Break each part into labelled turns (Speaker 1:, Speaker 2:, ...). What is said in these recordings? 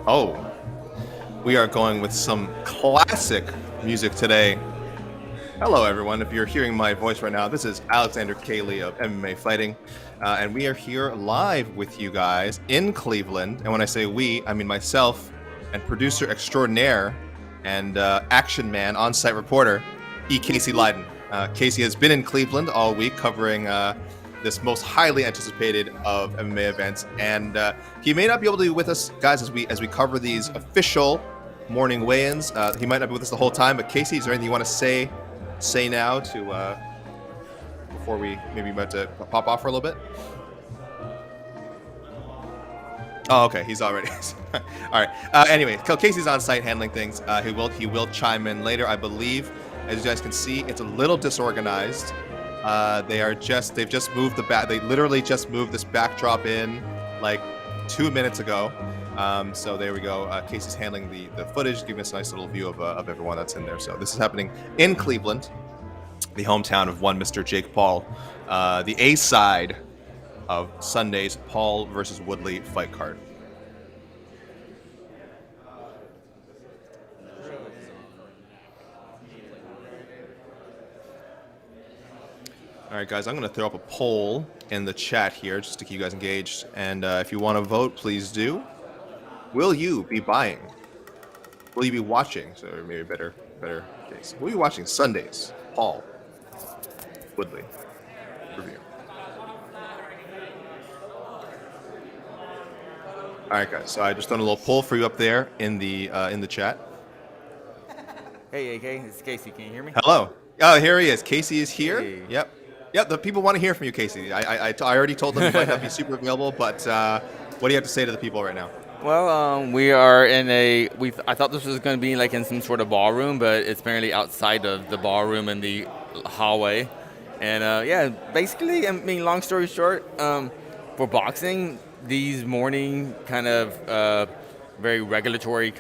Speaker 1: Oh, we are going with some classic music today. Hello, everyone. If you're hearing my voice right now, this is Alexander Cayley of MMA Fighting, and we are here live with you guys in Cleveland. And when I say we, I mean myself and producer extraordinaire and action man, on-site reporter, E. Casey Leiden. Casey has been in Cleveland all week covering this most highly anticipated of MMA events, and he may not be able to be with us, guys, as we cover these official morning weigh-ins. He might not be with us the whole time, but Casey, is there anything you want to say now to before we maybe about to pop off for a little bit? Oh, okay, he's already all right. Anyway, Casey's on site handling things. He will chime in later, I believe. As you guys can see, it's a little disorganized. They've just moved they literally just moved this backdrop in like 2 minutes ago. So there we go. Casey's handling the footage, giving us a nice little view of everyone that's in there. So this is happening in Cleveland, the hometown of one Mr. Jake Paul, the A side of Sunday's Paul versus Woodley fight card. All right, guys, I'm going to throw up a poll in the chat here just to keep you guys engaged. And if you want to vote, please do. Will you be buying? Will you be watching? So maybe a better case. Will you be watching Sunday's Paul Woodley review? All right, guys. So I just done a little poll for you up there in the chat.
Speaker 2: Hey, AK, it's Casey. Can you hear me?
Speaker 1: Hello. Oh, here he is. Casey is here.
Speaker 2: Hey.
Speaker 1: Yep. The people want to hear from you, Casey. I already told them you might not be super available, but what do you have to say to the people right now?
Speaker 2: Well, we are in I thought this was going to be like in some sort of ballroom, but it's apparently outside of the ballroom in the hallway. And basically, I mean, long story short, for boxing, these morning kind of very regulatory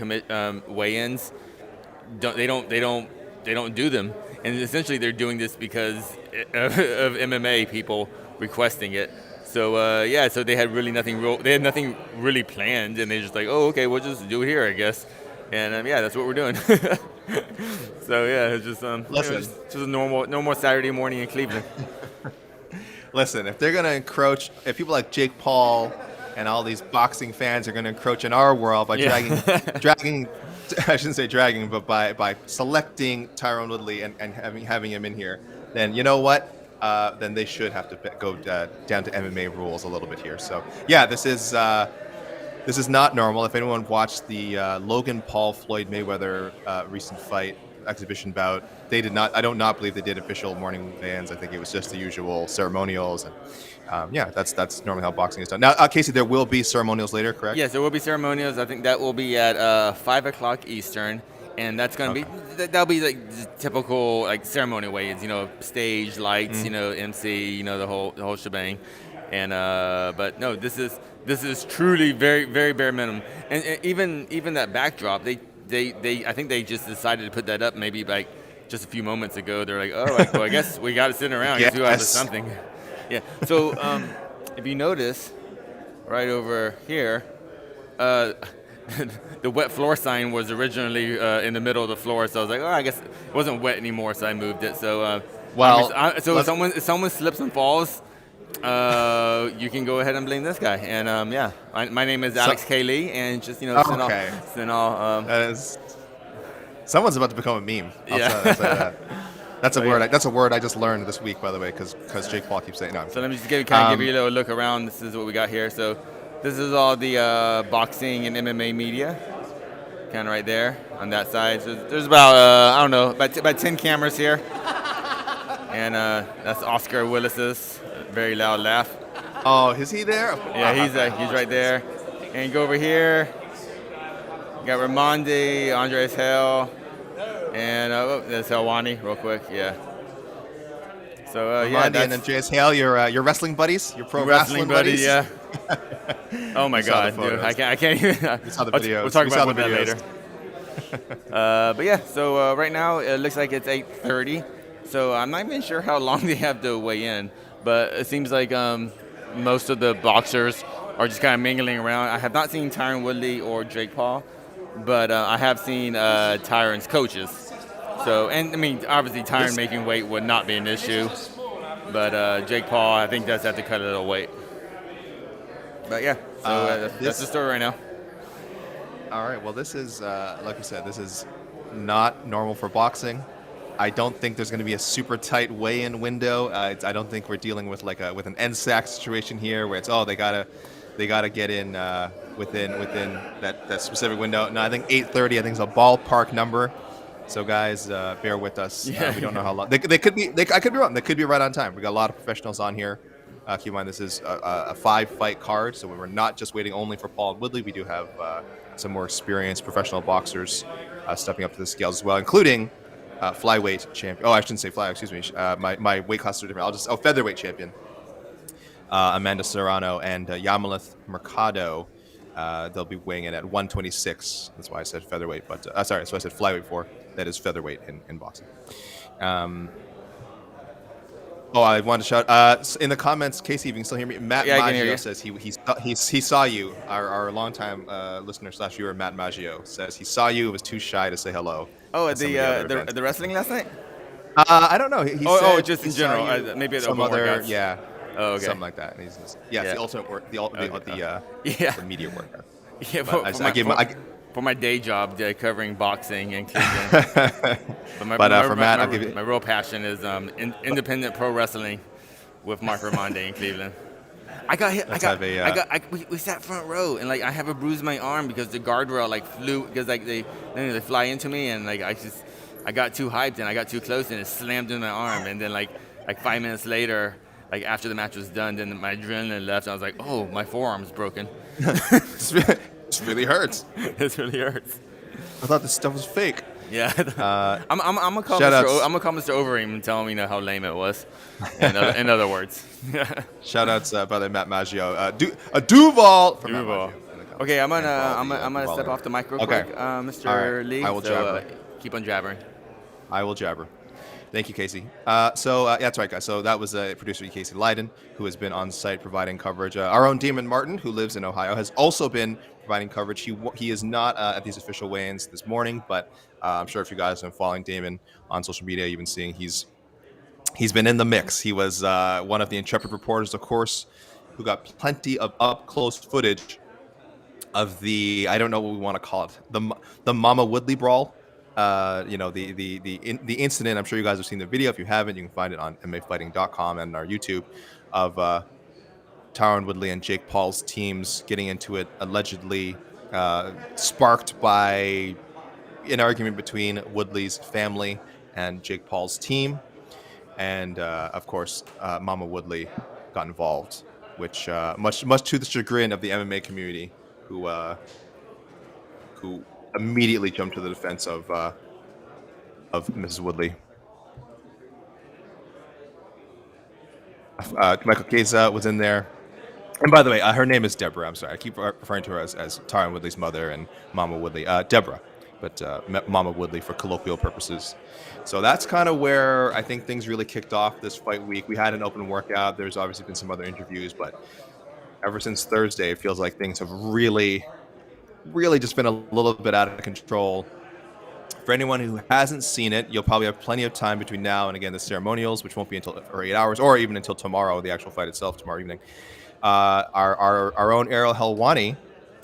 Speaker 2: weigh-ins, they don't do them. And essentially, they're doing this because of MMA people requesting it. So so they had nothing really planned, and they're just like, oh, okay, we'll just do it here, I guess. And that's what we're doing. So it's just just a normal Saturday morning in Cleveland.
Speaker 1: Listen, if they're gonna encroach, if people like Jake Paul and all these boxing fans are gonna encroach in our world by dragging. I shouldn't say dragging, but by selecting Tyron Woodley and having him in here, then you know what? Then they should have to go down to MMA rules a little bit here. So this is not normal. If anyone watched the Logan Paul Floyd Mayweather recent fight exhibition bout, they did not. I do not believe they did official morning weigh-ins. I think it was just the usual ceremonials and. That's normally how boxing is done. Now, Casey, there will be ceremonials later, correct?
Speaker 2: Yes, there will be ceremonials. I think that will be at 5 o'clock Eastern, and that's going to be that'll be like typical like ceremony weigh-ins. Stage lights, MC, the whole shebang. And but no, this is truly very very bare minimum. And even that backdrop, they I think they just decided to put that up maybe like just a few moments ago. They're like, well, I guess we got to sit around. I guess we got to do something. Yeah. So if you notice, right over here, the wet floor sign was originally in the middle of the floor. So I was like, I guess it wasn't wet anymore, so I moved it. So if someone slips and falls, you can go ahead and blame this guy. And my name is Alex Cayley, and just send all.
Speaker 1: Someone's about to become a meme. I'll say that. That's a word. That's a word I just learned this week, by the way, because Jake Paul keeps saying no.
Speaker 2: So let me just give you a little look around. This is what we got here. So this is all the boxing and MMA media, kind of right there on that side. So there's about about 10 cameras here, and that's Oscar Willis's very loud laugh.
Speaker 1: Oh, is he there?
Speaker 2: Yeah, he's right there. And you go over here. You got Ramondi, Andres Hale. And there's Helwani, real quick, yeah. So
Speaker 1: and then Andreas Hale, your wrestling buddies, your pro wrestling buddies,
Speaker 2: yeah. Oh my God, dude, I can't even.
Speaker 1: We saw the videos.
Speaker 2: We'll talk about that later. So right now it looks like it's 8:30. So I'm not even sure how long they have to weigh in, but it seems like most of the boxers are just kind of mingling around. I have not seen Tyron Woodley or Jake Paul, but I have seen Tyron's coaches. So, and I mean, obviously Tyron making weight would not be an issue, but Jake Paul, I think, does have to cut a little weight. But yeah, so that's the story right now.
Speaker 1: All right. Well, this is like I said, this is not normal for boxing. I don't think there's going to be a super tight weigh-in window. I don't think we're dealing with with an NSAC situation here, where it's they gotta get in within that specific window. No, I think 8:30. I think is a ballpark number. So guys, bear with us. We don't know how long. They could be. I could be wrong. They could be right on time. We got a lot of professionals on here. Keep in mind this is a 5-fight card, so we're not just waiting only for Paul and Woodley. We do have some more experienced professional boxers stepping up to the scales as well, including flyweight champion. Oh, I shouldn't say flyweight. Excuse me. My weight class are different. Featherweight champion Amanda Serrano and Yamalith Mercado. They'll be weighing in at 126. That's why I said featherweight, but sorry, so I said flyweight for. That is featherweight in boxing. I wanted to shout in the comments, Casey, if you can still hear me. Matt Maggio says he saw you. Our longtime listener / viewer, Matt Maggio, says he saw you. Was too shy to say hello.
Speaker 2: Oh, at the wrestling last night?
Speaker 1: I don't know. He said
Speaker 2: just in general. Maybe at
Speaker 1: some other
Speaker 2: workouts.
Speaker 1: Yeah.
Speaker 2: Oh, okay.
Speaker 1: Something like that. And he's just, the ultimate work, the media workout.
Speaker 2: Yeah, for my day job, covering boxing in Cleveland.
Speaker 1: For Matt, I'll give you.
Speaker 2: My real passion is independent pro wrestling with Mark Raimondi in Cleveland. I got hit. We sat front row, and I have a bruise in my arm because the guardrail flew because they fly into me, and I got too hyped and I got too close and it slammed in my arm, and then 5 minutes later. After the match was done, then my adrenaline left. And I was like, "Oh, my forearm's broken."
Speaker 1: It really hurts.
Speaker 2: It really hurts.
Speaker 1: I thought this stuff was fake.
Speaker 2: Yeah, I'm gonna call Mr. Overeem and tell him how lame it was. In other words.
Speaker 1: Shout outs, brother Matt Maggio. Duval.
Speaker 2: Duval. Okay, I'm gonna step off the mic real quick, Mr.
Speaker 1: Right.
Speaker 2: Lee.
Speaker 1: I will jabber.
Speaker 2: Keep on jabbering.
Speaker 1: I will jabber. Thank you, Casey. That's right, guys. So that was producer Casey Leiden, who has been on site providing coverage. Our own Damon Martin, who lives in Ohio, has also been providing coverage. He is not at these official weigh-ins this morning, but I'm sure if you guys have been following Damon on social media, you've been seeing he's been in the mix. He was one of the intrepid reporters, of course, who got plenty of up-close footage of the, I don't know what we want to call it, the Mama Woodley brawl. The incident. I'm sure you guys have seen the video. If you haven't, you can find it on MMAfighting.com and our YouTube of Tyron Woodley and Jake Paul's teams getting into it, allegedly sparked by an argument between Woodley's family and Jake Paul's team, and of course, Mama Woodley got involved, which much to the chagrin of the MMA community, who immediately jumped to the defense of Mrs. Woodley. Michael Chiesa was in there. And by the way, her name is Deborah. I'm sorry. I keep referring to her as Tyron Woodley's mother and Mama Woodley. Deborah, but Mama Woodley for colloquial purposes. So that's kind of where I think things really kicked off this fight week. We had an open workout. There's obviously been some other interviews, but ever since Thursday, it feels like things have really just been a little bit out of control. For anyone who hasn't seen it, you'll probably have plenty of time between now and, again, the ceremonials, which won't be until 8 hours, or even until tomorrow, the actual fight itself, tomorrow evening. Our own Ariel Helwani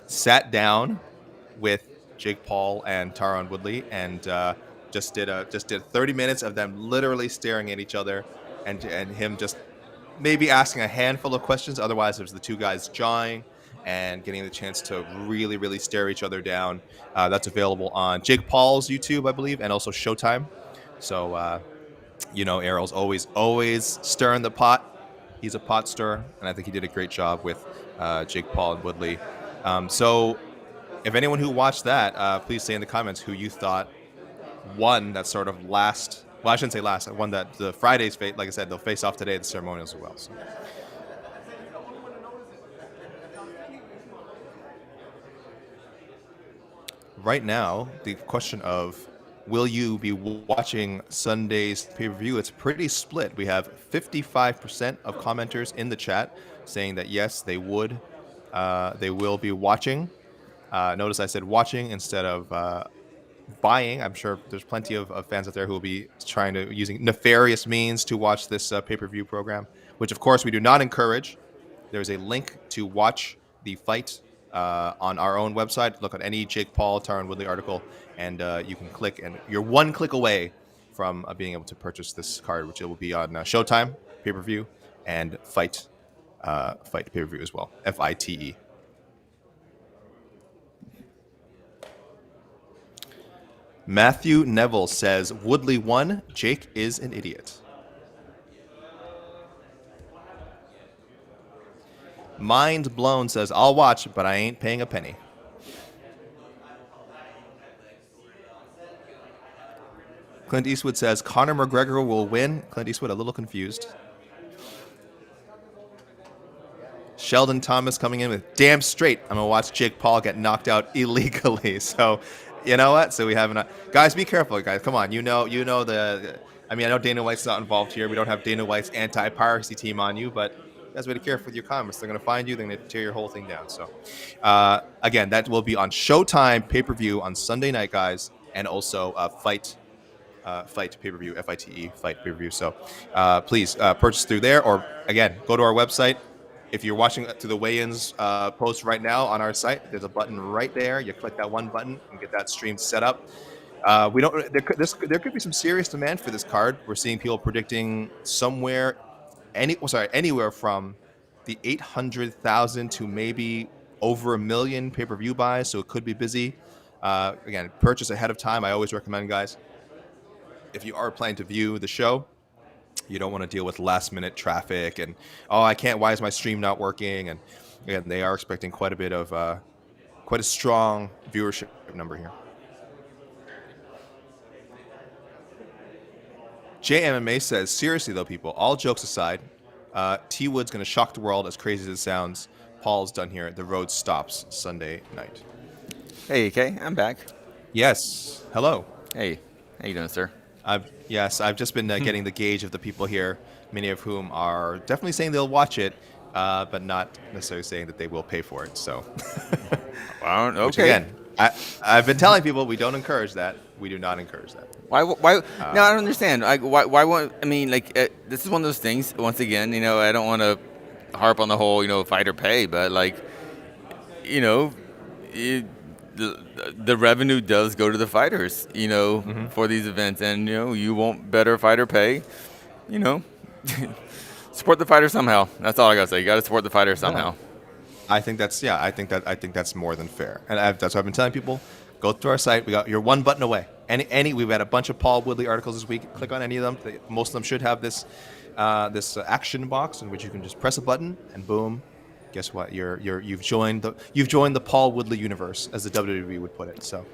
Speaker 1: sat down with Jake Paul and Tyron Woodley and just did 30 minutes of them literally staring at each other and him just maybe asking a handful of questions. Otherwise, it was the two guys jawing and getting the chance to really stare each other down. That's available on Jake Paul's YouTube, I believe, and also Showtime. So, Ariel's always stirring the pot. He's a pot stirrer, and I think he did a great job with Jake Paul and Woodley. So if anyone who watched that, please say in the comments who you thought won that sort of last, well, I shouldn't say last, won that the Friday's fate. Like I said, they'll face off today at the ceremonials as well. So. Right now, the question of will you be watching Sunday's pay-per-view, it's pretty split. We have 55% of commenters in the chat saying that yes, they would They will be watching. Notice I said watching instead of buying. I'm sure there's plenty of fans out there who will be trying to using nefarious means to watch this pay-per-view program, which of course we do not encourage. There's a link to watch the fight on our own website. Look at any Jake Paul, Tyron Woodley article, and you can click, and you're one click away from being able to purchase this card, which it will be on Showtime pay-per-view and Fight pay-per-view as well. FITE. Matthew Neville says Woodley won. Jake is an idiot. Mind Blown says I'll watch, but I ain't paying a penny. Clint Eastwood says Conor McGregor will win. Clint Eastwood a little confused. Sheldon Thomas coming in with damn straight. I'm gonna watch Jake Paul get knocked out illegally. So, you know what? So we have guys. Be careful, guys. Come on. You know the. I mean, I know Dana White's not involved here. We don't have Dana White's anti-piracy team on you, but you guys better be careful with your comments. They're gonna find you. They're gonna tear your whole thing down. So, again, that will be on Showtime pay-per-view on Sunday night, guys, and also Fight pay-per-view, FITE Fight pay-per-view. So, please purchase through there, or again, go to our website. If you're watching to the weigh-ins post right now on our site, there's a button right there. You click that one button and get that stream set up. We don't. There could be some serious demand for this card. We're seeing people predicting anywhere from the 800,000 to maybe over 1 million pay-per-view buys. So it could be busy. Again, purchase ahead of time. I always recommend, guys, if you are planning to view the show, you don't want to deal with last-minute traffic and, I can't. Why is my stream not working? And again, they are expecting quite a strong viewership number here. JMMA says, seriously though, people, all jokes aside, T Wood's going to shock the world. As crazy as it sounds, Paul's done here. The road stops Sunday night.
Speaker 2: Hey, Kay, I'm back.
Speaker 1: Yes. Hello.
Speaker 2: Hey, how you doing, sir?
Speaker 1: I've just been getting the gauge of the people here, many of whom are definitely saying they'll watch it, but not necessarily saying that they will pay for it. So,
Speaker 2: okay.
Speaker 1: Which again, I've been telling people we don't encourage that. We do not encourage that.
Speaker 2: Why? No, I don't understand. Why won't? I mean, this is one of those things. Once again, I don't want to harp on the whole, fight or pay, but the revenue does go to the fighters, for these events, and you want better fighter pay, support the fighter somehow. That's all I gotta say. You gotta support the fighter somehow.
Speaker 1: I think that's more than fair, and that's what I've been telling people. Go to our site. You're one button away. We've had a bunch of Paul Woodley articles this week. Click on any of them. Most of them should have this action box in which you can just press a button and boom. Guess what? You've joined the Paul Woodley universe, as the WWE would put it. So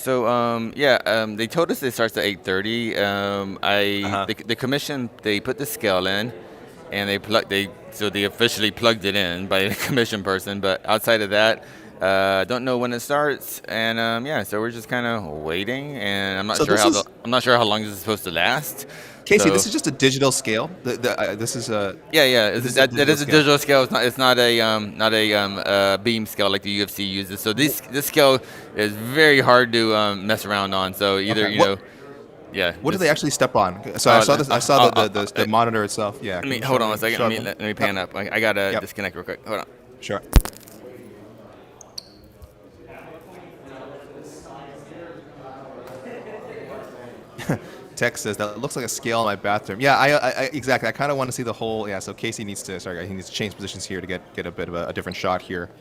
Speaker 2: they told us it starts at 8:30. The commission, they put the scale in, and they officially plugged it in by the commission person. But outside of that, don't know when it starts, and so we're just kind of waiting, and I'm not sure how long this is supposed to last.
Speaker 1: Casey, this is just a digital scale. This is a
Speaker 2: That is a digital scale. It's not a beam scale like the UFC uses. So this scale is very hard to mess around on. So either
Speaker 1: What do they actually step on? So I saw this. I saw the monitor itself. Yeah.
Speaker 2: Hold on one second. Let me pan up. I gotta disconnect real quick. Hold on.
Speaker 1: Sure. Tex says that looks like a scale in my bathroom. Yeah, I exactly. I kind of want to see the whole. Yeah, so Casey needs to. He needs to change positions here to get a bit of a different shot here.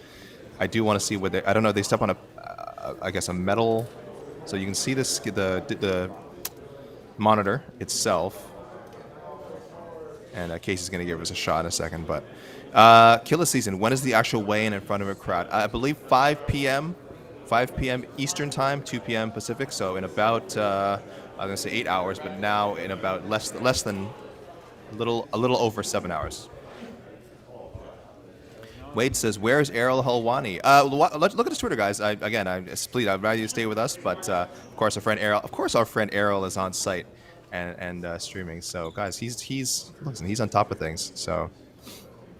Speaker 1: I do want to see what they. I don't know. They step on I guess a metal, so you can see this the monitor itself. And Casey's going to give us a shot in a second, but Killer Season. When is the actual weigh-in in front of a crowd? I believe 5 p.m. Eastern time, 2 p.m. Pacific. So in about. I'm gonna say 8 hours, but now in about less than a little over 7 hours. Wade says, "Where's Errol Helwani?" Look at his Twitter, guys. I'd rather you stay with us, but of course, our friend Errol is on site and streaming. So, guys, he's on top of things. So,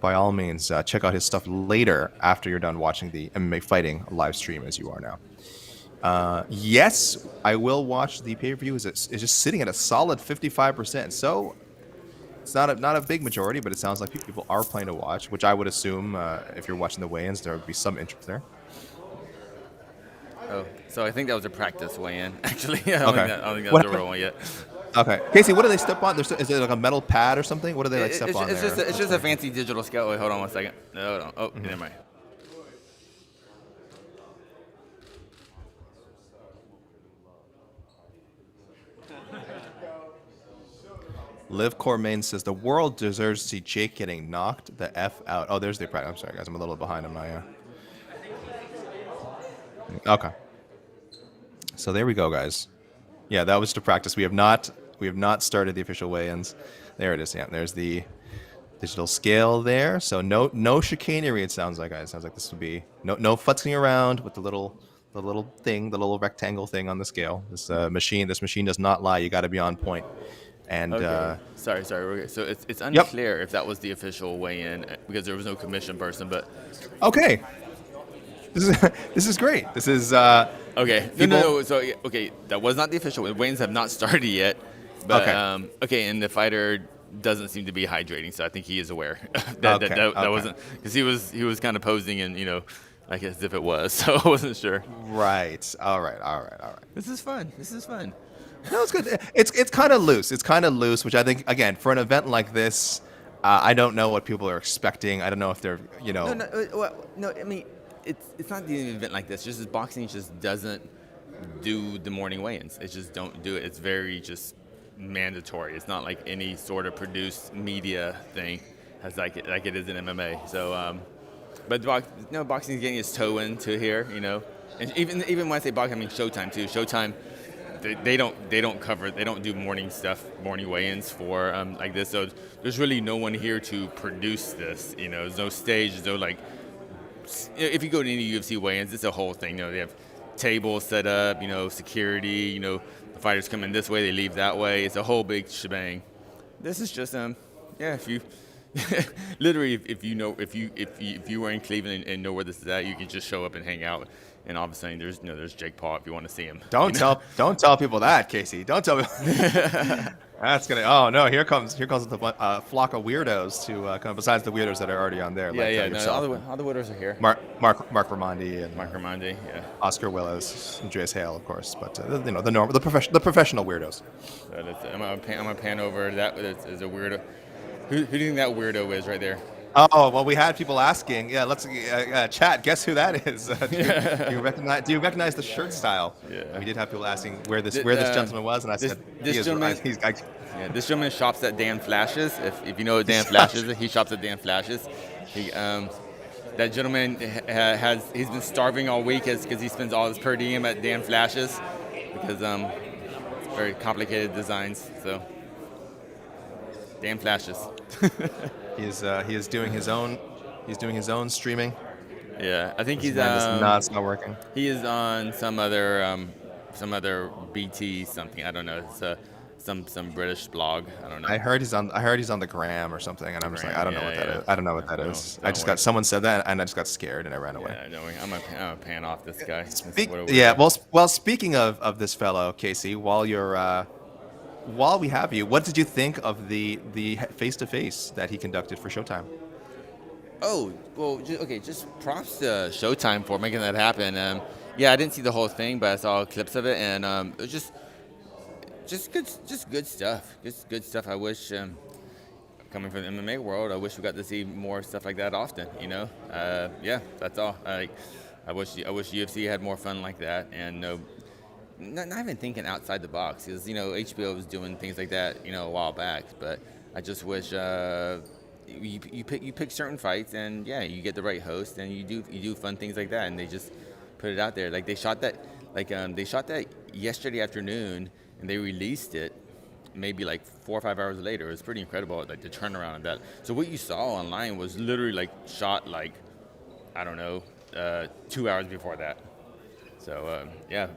Speaker 1: by all means, check out his stuff later after you're done watching the MMA Fighting live stream, as you are now. Yes, I will watch the pay-per-view. It's just sitting at a solid 55%. So it's not a big majority, but it sounds like people are planning to watch, which I would assume if you're watching the weigh-ins, there would be some interest there.
Speaker 2: Oh, so I think that was a practice weigh-in. Actually, I don't think that was a real one yet.
Speaker 1: Okay, Casey, what do they step on? Is it like a metal pad or something? What do they step on
Speaker 2: it's
Speaker 1: there?
Speaker 2: It's just a fancy digital scale. Wait, hold on one second. No, hold on. Oh, never mind.
Speaker 1: Liv Cormain says the world deserves to see Jake getting knocked the F out. Oh, there's the practice. I'm sorry, guys. I'm a little behind on my. Okay. So there we go, guys. Yeah, that was to practice. We have not started the official weigh-ins. There it is. Yeah, there's the digital scale there. So no chicanery. It sounds like, guys. It sounds like this would be no futzing around with the little thing, the little rectangle thing on the scale. This machine does not lie. You got to be on point. And
Speaker 2: okay. Sorry. Okay. So it's unclear if that was the official weigh-in because there was no commission person. But
Speaker 1: okay, this is great. This is
Speaker 2: okay. No. So okay, that was not the official. Weigh-ins have not started yet. But okay, and the fighter doesn't seem to be hydrating, so I think he is aware that wasn't because he was kind of posing and like as if it was. So I wasn't sure.
Speaker 1: Right. All right.
Speaker 2: This is fun.
Speaker 1: No, it's good. It's kind of loose. It's kind of loose, which I think, again, for an event like this, I don't know what people are expecting. I don't know if they're,
Speaker 2: No. I mean, it's not the event like this. Just as boxing just doesn't do the morning weigh-ins. It just don't do it. It's very just mandatory. It's not like any sort of produced media thing, as like it is in MMA. So, but boxing is getting its toe into here, And even when I say boxing, I mean Showtime too. Showtime. They don't do morning weigh-ins for like this. So there's really no one here to produce this. There's no stage. There's no like. If you go to any UFC weigh-ins, it's a whole thing. They have tables set up. Security. The fighters come in this way, they leave that way. It's a whole big shebang. This is just if you literally if you were in Cleveland and know where this is at, you can just show up and hang out. And all of a sudden, there's Jake Paul if you want to see him.
Speaker 1: Don't tell people that, Casey. Don't tell people. That's gonna. Oh no! Here comes the flock of weirdos to come. Besides the weirdos that are already on there.
Speaker 2: Yeah. No, all the weirdos are here.
Speaker 1: Mark Ramondi and
Speaker 2: Mark Ramondi, yeah.
Speaker 1: Oscar Willis, Andreas Hale, of course. But the professional weirdos.
Speaker 2: I'm gonna pan over that. Is a weirdo. Who do you think that weirdo is right there?
Speaker 1: Oh well, we had people asking. Yeah, let's chat. Guess who that is? Do you recognize the shirt style?
Speaker 2: Yeah.
Speaker 1: We did have people asking where this gentleman was, and I said
Speaker 2: this gentleman shops at Dan Flash's. If you know what Dan Flash's is, he shops at Dan Flash's. That gentleman he's been starving all week because he spends all his per diem at Dan Flash's because it's very complicated designs. So Dan Flash's.
Speaker 1: He is doing his own. He's doing his own streaming.
Speaker 2: Yeah, I think it's
Speaker 1: not working.
Speaker 2: He is on some other BT something. I don't know. It's some British blog. I don't know.
Speaker 1: I heard he's on the gram or something, and I'm just like, I don't know what that is. I don't know what that is. I just got someone said that, and I just got scared and I ran away.
Speaker 2: Yeah, I'm a pan off this guy.
Speaker 1: Well, speaking of this fellow, Casey, while we have you, what did you think of the face-to-face that he conducted for Showtime?
Speaker 2: Oh, well, just props to Showtime for making that happen. I didn't see the whole thing, but I saw clips of it, and it was just good stuff. Just good stuff. I wish, coming from the MMA world, I wish we got to see more stuff like that often. That's all. I wish UFC had more fun like that, and not even thinking outside the box, because HBO was doing things like that a while back, but I just wish you pick certain fights, and you get the right host, and you do fun things like that, and they just put it out there. Like they shot that yesterday afternoon, and they released it maybe like 4 or 5 hours later. It was pretty incredible, like the turnaround of that. So what you saw online was literally shot I don't know, 2 hours before that. So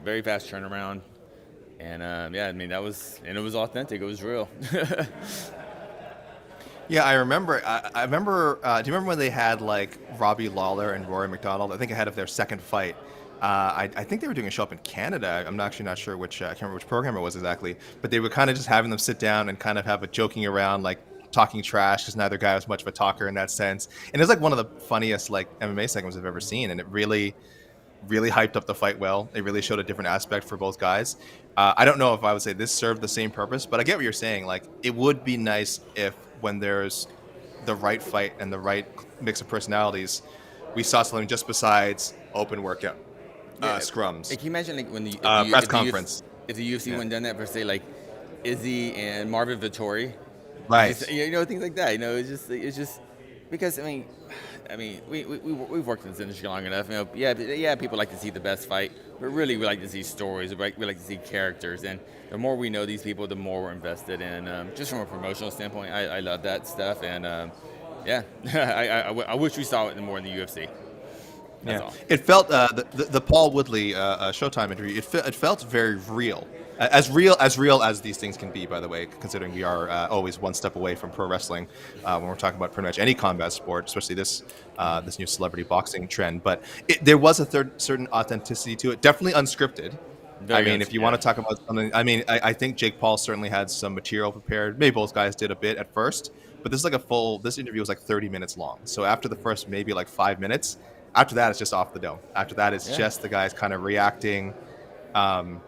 Speaker 2: very fast turnaround, and it was authentic. It was real.
Speaker 1: Yeah, I remember. I remember. Do you remember when they had like Robbie Lawler and Rory McDonald? I think ahead of their second fight. I think they were doing a show up in Canada. I'm actually not sure which. I can't remember which program it was exactly. But they were kind of just having them sit down and kind of have a joking around, like talking trash, because neither guy was much of a talker in that sense. And it was like one of the funniest like MMA segments I've ever seen, and it really hyped up the fight well. It really showed a different aspect for both guys. I don't know if I would say this served the same purpose, but I get what you're saying. Like, it would be nice if when there's the right fight and the right mix of personalities, we saw something just besides open workout, scrums,
Speaker 2: Like, can you imagine like when
Speaker 1: press conference.
Speaker 2: If the UFC
Speaker 1: Yeah.
Speaker 2: wouldn't done that for say like Izzy and Marvin Vittori,
Speaker 1: Right.
Speaker 2: just, things like that. It's just because we've worked in this industry long enough. People like to see the best fight, but really we like to see stories. We like to see characters, and the more we know these people, the more we're invested in. Just from a promotional standpoint, I love that stuff, and I wish we saw it more in the UFC. That's all.
Speaker 1: It felt the Paul Woodley Showtime interview. It felt very real. Real as these things can be, by the way, considering we are always one step away from pro wrestling when we're talking about pretty much any combat sport, especially this new celebrity boxing trend. But there was a certain authenticity to it, definitely unscripted. If you want to talk about something, I think Jake Paul certainly had some material prepared. Maybe both guys did a bit at first, but this interview was like 30 minutes long. So after the first maybe like 5 minutes, after that it's just off the dome. After that it's just the guys kind of reacting.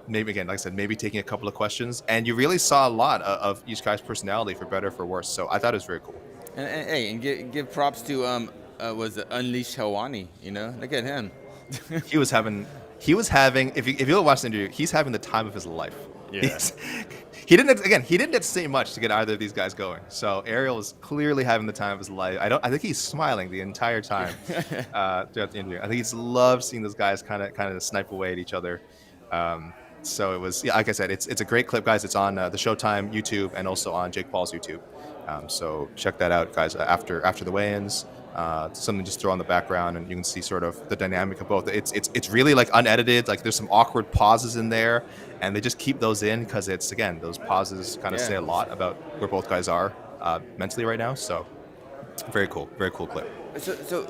Speaker 1: Maybe again, like I said, maybe taking a couple of questions, and you really saw a lot of each guy's personality, for better or for worse. So I thought it was very cool.
Speaker 2: And give props to was it Unleashed Helwani? Look at him.
Speaker 1: He was having. If you watch the interview, he's having the time of his life.
Speaker 2: Yeah.
Speaker 1: He didn't get to say much to get either of these guys going. So Ariel is clearly having the time of his life. I think he's smiling the entire time throughout the interview. I think he's loved seeing those guys kind of snipe away at each other. So it was, like I said, it's a great clip, guys. It's on the Showtime YouTube and also on Jake Paul's YouTube. So check that out, guys. After the weigh-ins, something just throw on the background, and you can see sort of the dynamic of both. It's really like unedited. Like, there's some awkward pauses in there, and they just keep those in because it's, again, those pauses kind of say a lot about where both guys are mentally right now. So very cool clip.
Speaker 2: So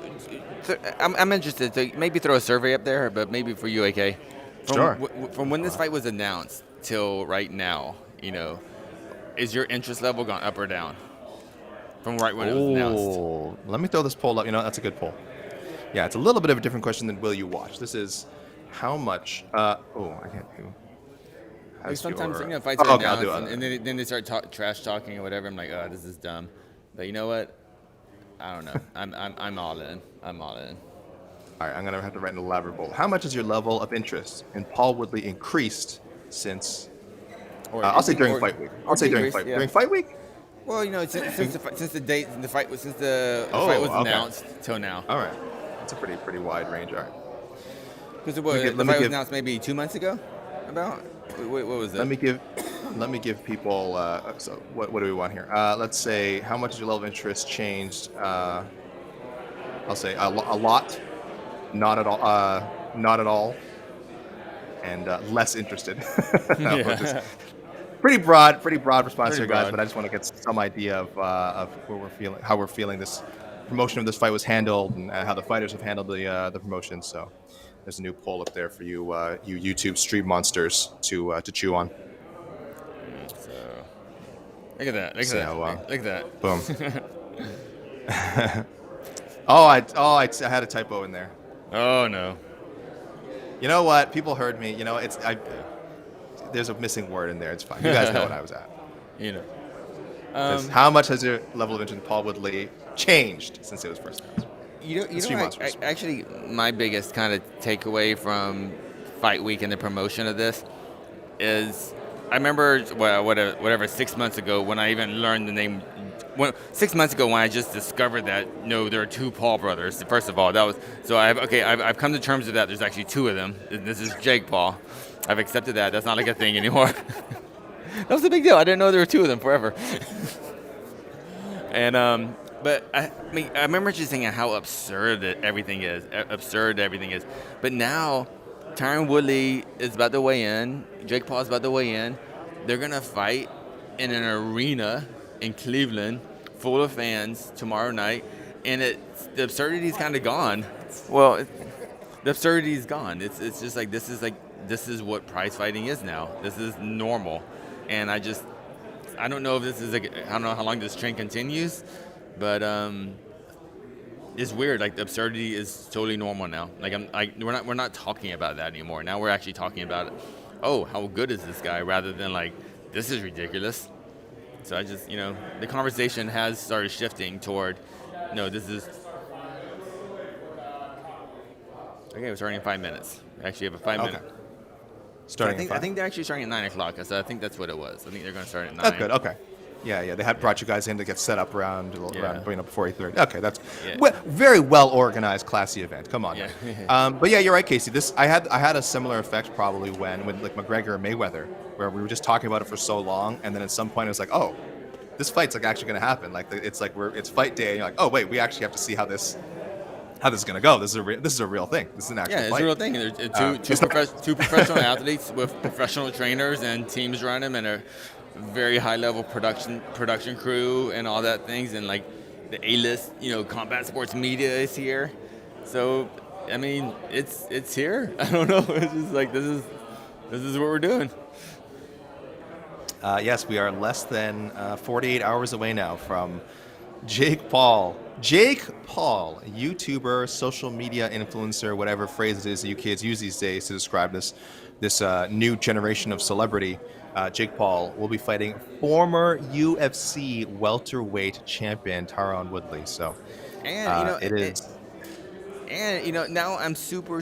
Speaker 2: I'm interested to maybe throw a survey up there, but maybe for you, AK. From when this fight was announced till right now, is your interest level gone up or down? From right when it was announced.
Speaker 1: Let me throw this poll up. That's a good poll. Yeah, it's a little bit of a different question than will you watch. This is how much. I can't do.
Speaker 2: Sometimes fights are announced, and then they start trash talking or whatever. I'm like, oh, this is dumb. But you know what? I don't know. I'm all in.
Speaker 1: All right, I'm gonna have to write an elaborate poll. How much has your level of interest in Paul Woodley increased since? I'll say during fight week. During fight week.
Speaker 2: Well, since the fight was announced till now.
Speaker 1: All right, that's a pretty wide range. All right.
Speaker 2: Because the fight was announced maybe 2 months ago. About what was it?
Speaker 1: Let me give people. So what do we want here? Let's say how much has your level of interest changed? I'll say a lot, not at all, and less interested. Pretty broad response here, guys. But I just want to get some idea of where we're feeling, how we're feeling this promotion of this fight was handled, and how the fighters have handled the promotion. So there's a new poll up there for you, you YouTube stream monsters to chew on.
Speaker 2: So look at that! Look at that!
Speaker 1: Boom. I had a typo in there.
Speaker 2: Oh no!
Speaker 1: You know what? People heard me. There's a missing word in there. It's fine. You guys know what I was at. How much has your level of interest in Paul Woodley changed since it was first announced?
Speaker 2: Actually, my biggest kind of takeaway from Fight Week and the promotion of this is I remember whatever 6 months ago when I even learned the name. 6 months ago when I just discovered that there are two Paul brothers. First of all, I've come to terms with that. There's actually two of them. This is Jake Paul. I've accepted that. That's not like a thing anymore. That was a big deal. I didn't know there were two of them forever. And but I remember just thinking how absurd everything is. But now, Tyron Woodley is about to weigh in. Jake Paul is about to weigh in. They're gonna fight in an arena in Cleveland full of fans tomorrow night, and the absurdity is kind of gone. Well, the absurdity is gone. It's just like this is what prize fighting is now. This is normal, and I don't know if this is I don't know how long this trend continues, but it's weird. Like the absurdity is totally normal now. We're not talking about that anymore. Now we're actually talking about, oh, how good is this guy, rather than like, this is ridiculous. So I just, the conversation has started shifting toward, no, this is. Okay, we're starting in 5 minutes. We actually have a 5 minute.
Speaker 1: Starting
Speaker 2: I think they're actually starting at 9 o'clock. So I think that's what it was. I think they're going to start at 9.
Speaker 1: That's good. Okay. Yeah. They had brought you guys in to get set up around before 8:30. Okay, that's
Speaker 2: Yeah.
Speaker 1: very well organized, classy event. Come on.
Speaker 2: Yeah.
Speaker 1: But yeah, you're right, Casey. I had a similar effect probably when like McGregor and Mayweather, where we were just talking about it for so long, and then at some point it was like, oh, this fight's like actually going to happen. Like it's fight day, and you're like, oh wait, we actually have to see how this is going to go. This is a real thing. This is an actual fight.
Speaker 2: Yeah, it's a real thing. There's two professional athletes with professional trainers and teams running them, and a very high level production crew and all that things, and like the A-list, combat sports media is here. So I mean, it's here. I don't know. It's just like this is what we're doing.
Speaker 1: Yes, we are less than 48 hours away now from Jake Paul. Jake Paul, YouTuber, social media influencer, whatever phrase it is that you kids use these days to describe this new generation of celebrity. Jake Paul will be fighting former UFC welterweight champion Tyron Woodley. So,
Speaker 2: and
Speaker 1: it is.
Speaker 2: And now I'm super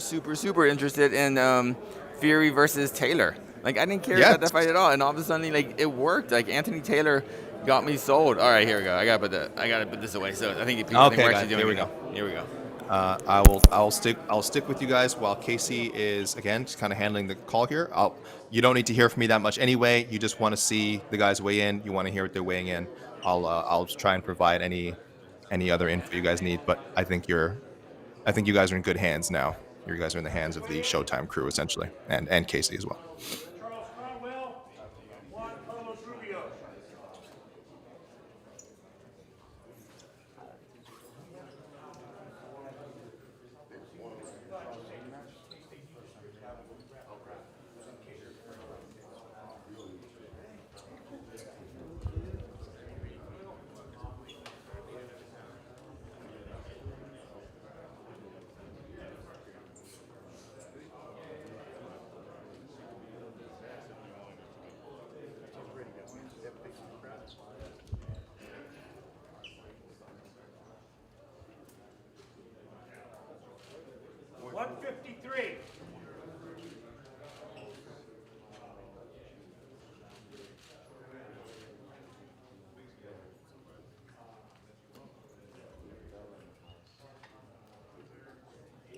Speaker 2: interested in Fury versus Taylor. Like I didn't care about that fight at all, and all of a sudden, like it worked. Like Anthony Taylor got me sold. All right, here we go. I gotta put this away. So I think we're actually doing. Here we go.
Speaker 1: I'll stick with you guys while Casey is again just kind of handling the call here. You don't need to hear from me that much anyway. You just want to see the guys weigh in. You want to hear what they're weighing in. I'll try and provide any other info you guys need. But I think you guys are in good hands now. You guys are in the hands of the Showtime crew essentially, and Casey as well.
Speaker 3: Charles Conwell, Juan Carlos Rubio.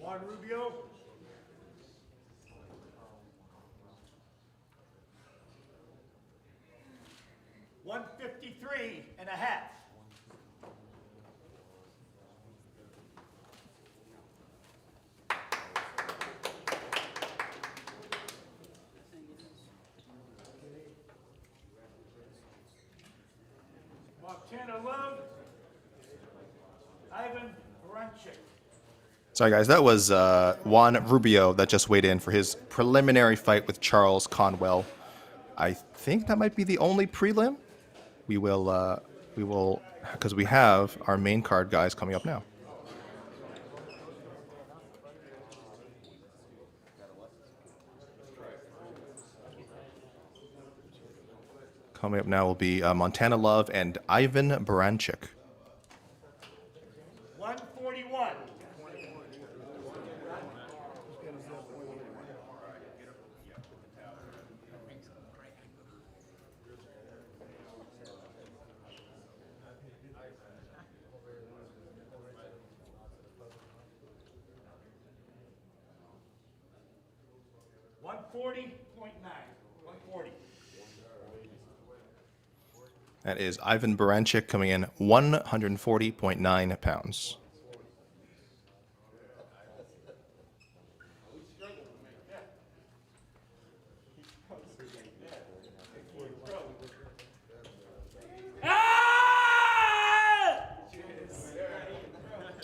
Speaker 3: Juan Rubio. $153.5. Montana Love, Ivan Baranchik.
Speaker 1: Sorry, guys. That was Juan Rubio that just weighed in for his preliminary fight with Charles Conwell. I think that might be the only prelim. We will, because we have our main card guys coming up now. Coming up now will be Montana Love and Ivan Baranchik.
Speaker 3: 141. $140.9. 140.
Speaker 1: That is Ivan Baranchik coming in 140.9 pounds.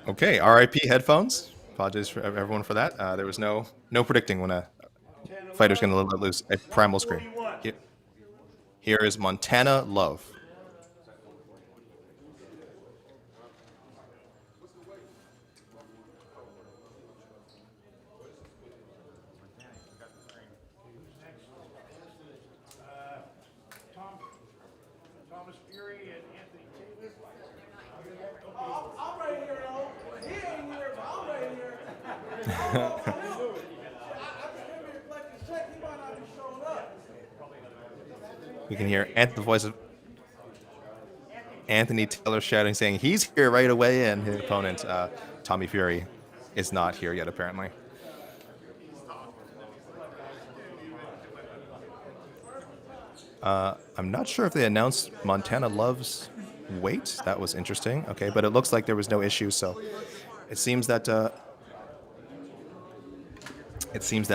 Speaker 1: Okay, RIP headphones. Apologies for everyone for that. There was no predicting when a fighter's going to let loose a primal scream.
Speaker 3: 41.
Speaker 1: Here is Montana Love.
Speaker 3: Thomas Fury and Anthony Taylor.
Speaker 4: I'm right here, though. He ain't here, but I'm right here. I just came here to collect his check. He might not be showing up.
Speaker 1: We can hear the voice of Anthony Taylor shouting, saying he's here right away, and his opponent, Tommy Fury, is not here yet, apparently. I'm not sure if they announced Montana Love's weight. That was interesting. Okay, but it looks like there was no issue, so it seems that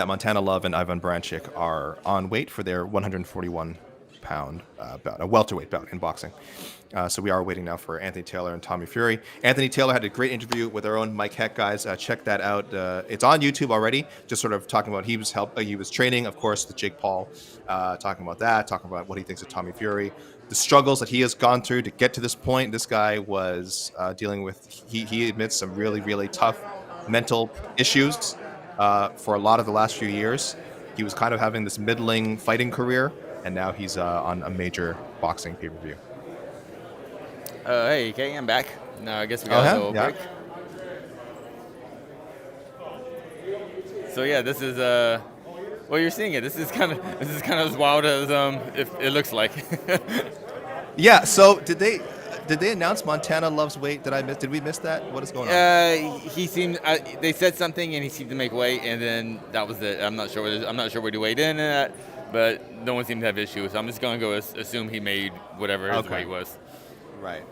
Speaker 1: Montana Love and Ivan Branchik are on weight for their 141-pound bout, a welterweight bout in boxing. So we are waiting now for Anthony Taylor and Tommy Fury. Anthony Taylor had a great interview with our own Mike Heck guys. Check that out. It's on YouTube already. Just sort of talking about he was training, of course, with Jake Paul. Talking about that. Talking about what he thinks of Tommy Fury. The struggles that he has gone through to get to this point. This guy was dealing with. He admits some really, really tough mental issues for a lot of the last few years. He was kind of having this middling fighting career, and now he's on a major boxing pay-per-view.
Speaker 2: Hey, okay, I'm back. No, I guess we got a little break. So yeah, this is well, you're seeing it. This is kind of as wild as if it looks like.
Speaker 1: Yeah. So did they announce Montana Love's weight? Did we miss that? What is going on?
Speaker 2: He seemed. They said something, and he seemed to make weight, and then that was it. I'm not sure where he weighed in at, but no one seemed to have issues. So I'm just gonna go assume he made whatever his weight was.
Speaker 1: Right.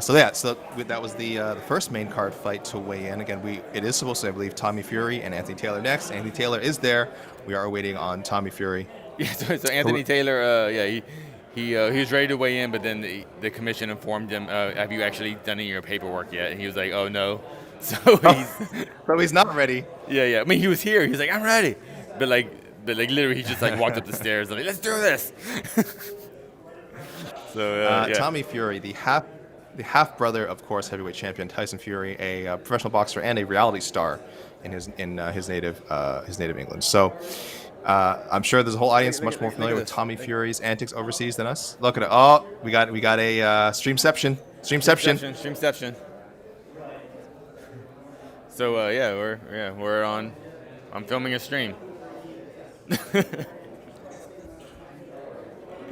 Speaker 1: So that was the first main card fight to weigh in. Again, it is supposed to, I believe, Tommy Fury and Anthony Taylor next. Anthony Taylor is there. We are waiting on Tommy Fury.
Speaker 2: Yeah. So Anthony Taylor, he was ready to weigh in, but then the commission informed him, "Have you actually done any of your paperwork yet?" And he was like, "Oh no." So
Speaker 1: he's not ready.
Speaker 2: Yeah. I mean, he was here. He was like, "I'm ready," but literally, he just like walked up the stairs and like, "Let's do this." So yeah.
Speaker 1: Tommy Fury, the half brother, of course, heavyweight champion Tyson Fury, a professional boxer and a reality star in his native England. So I'm sure there's a whole audience much more familiar with Tommy Fury's antics overseas than us. Look at it! Oh, we got a streamception.
Speaker 2: So we're on. I'm filming a stream.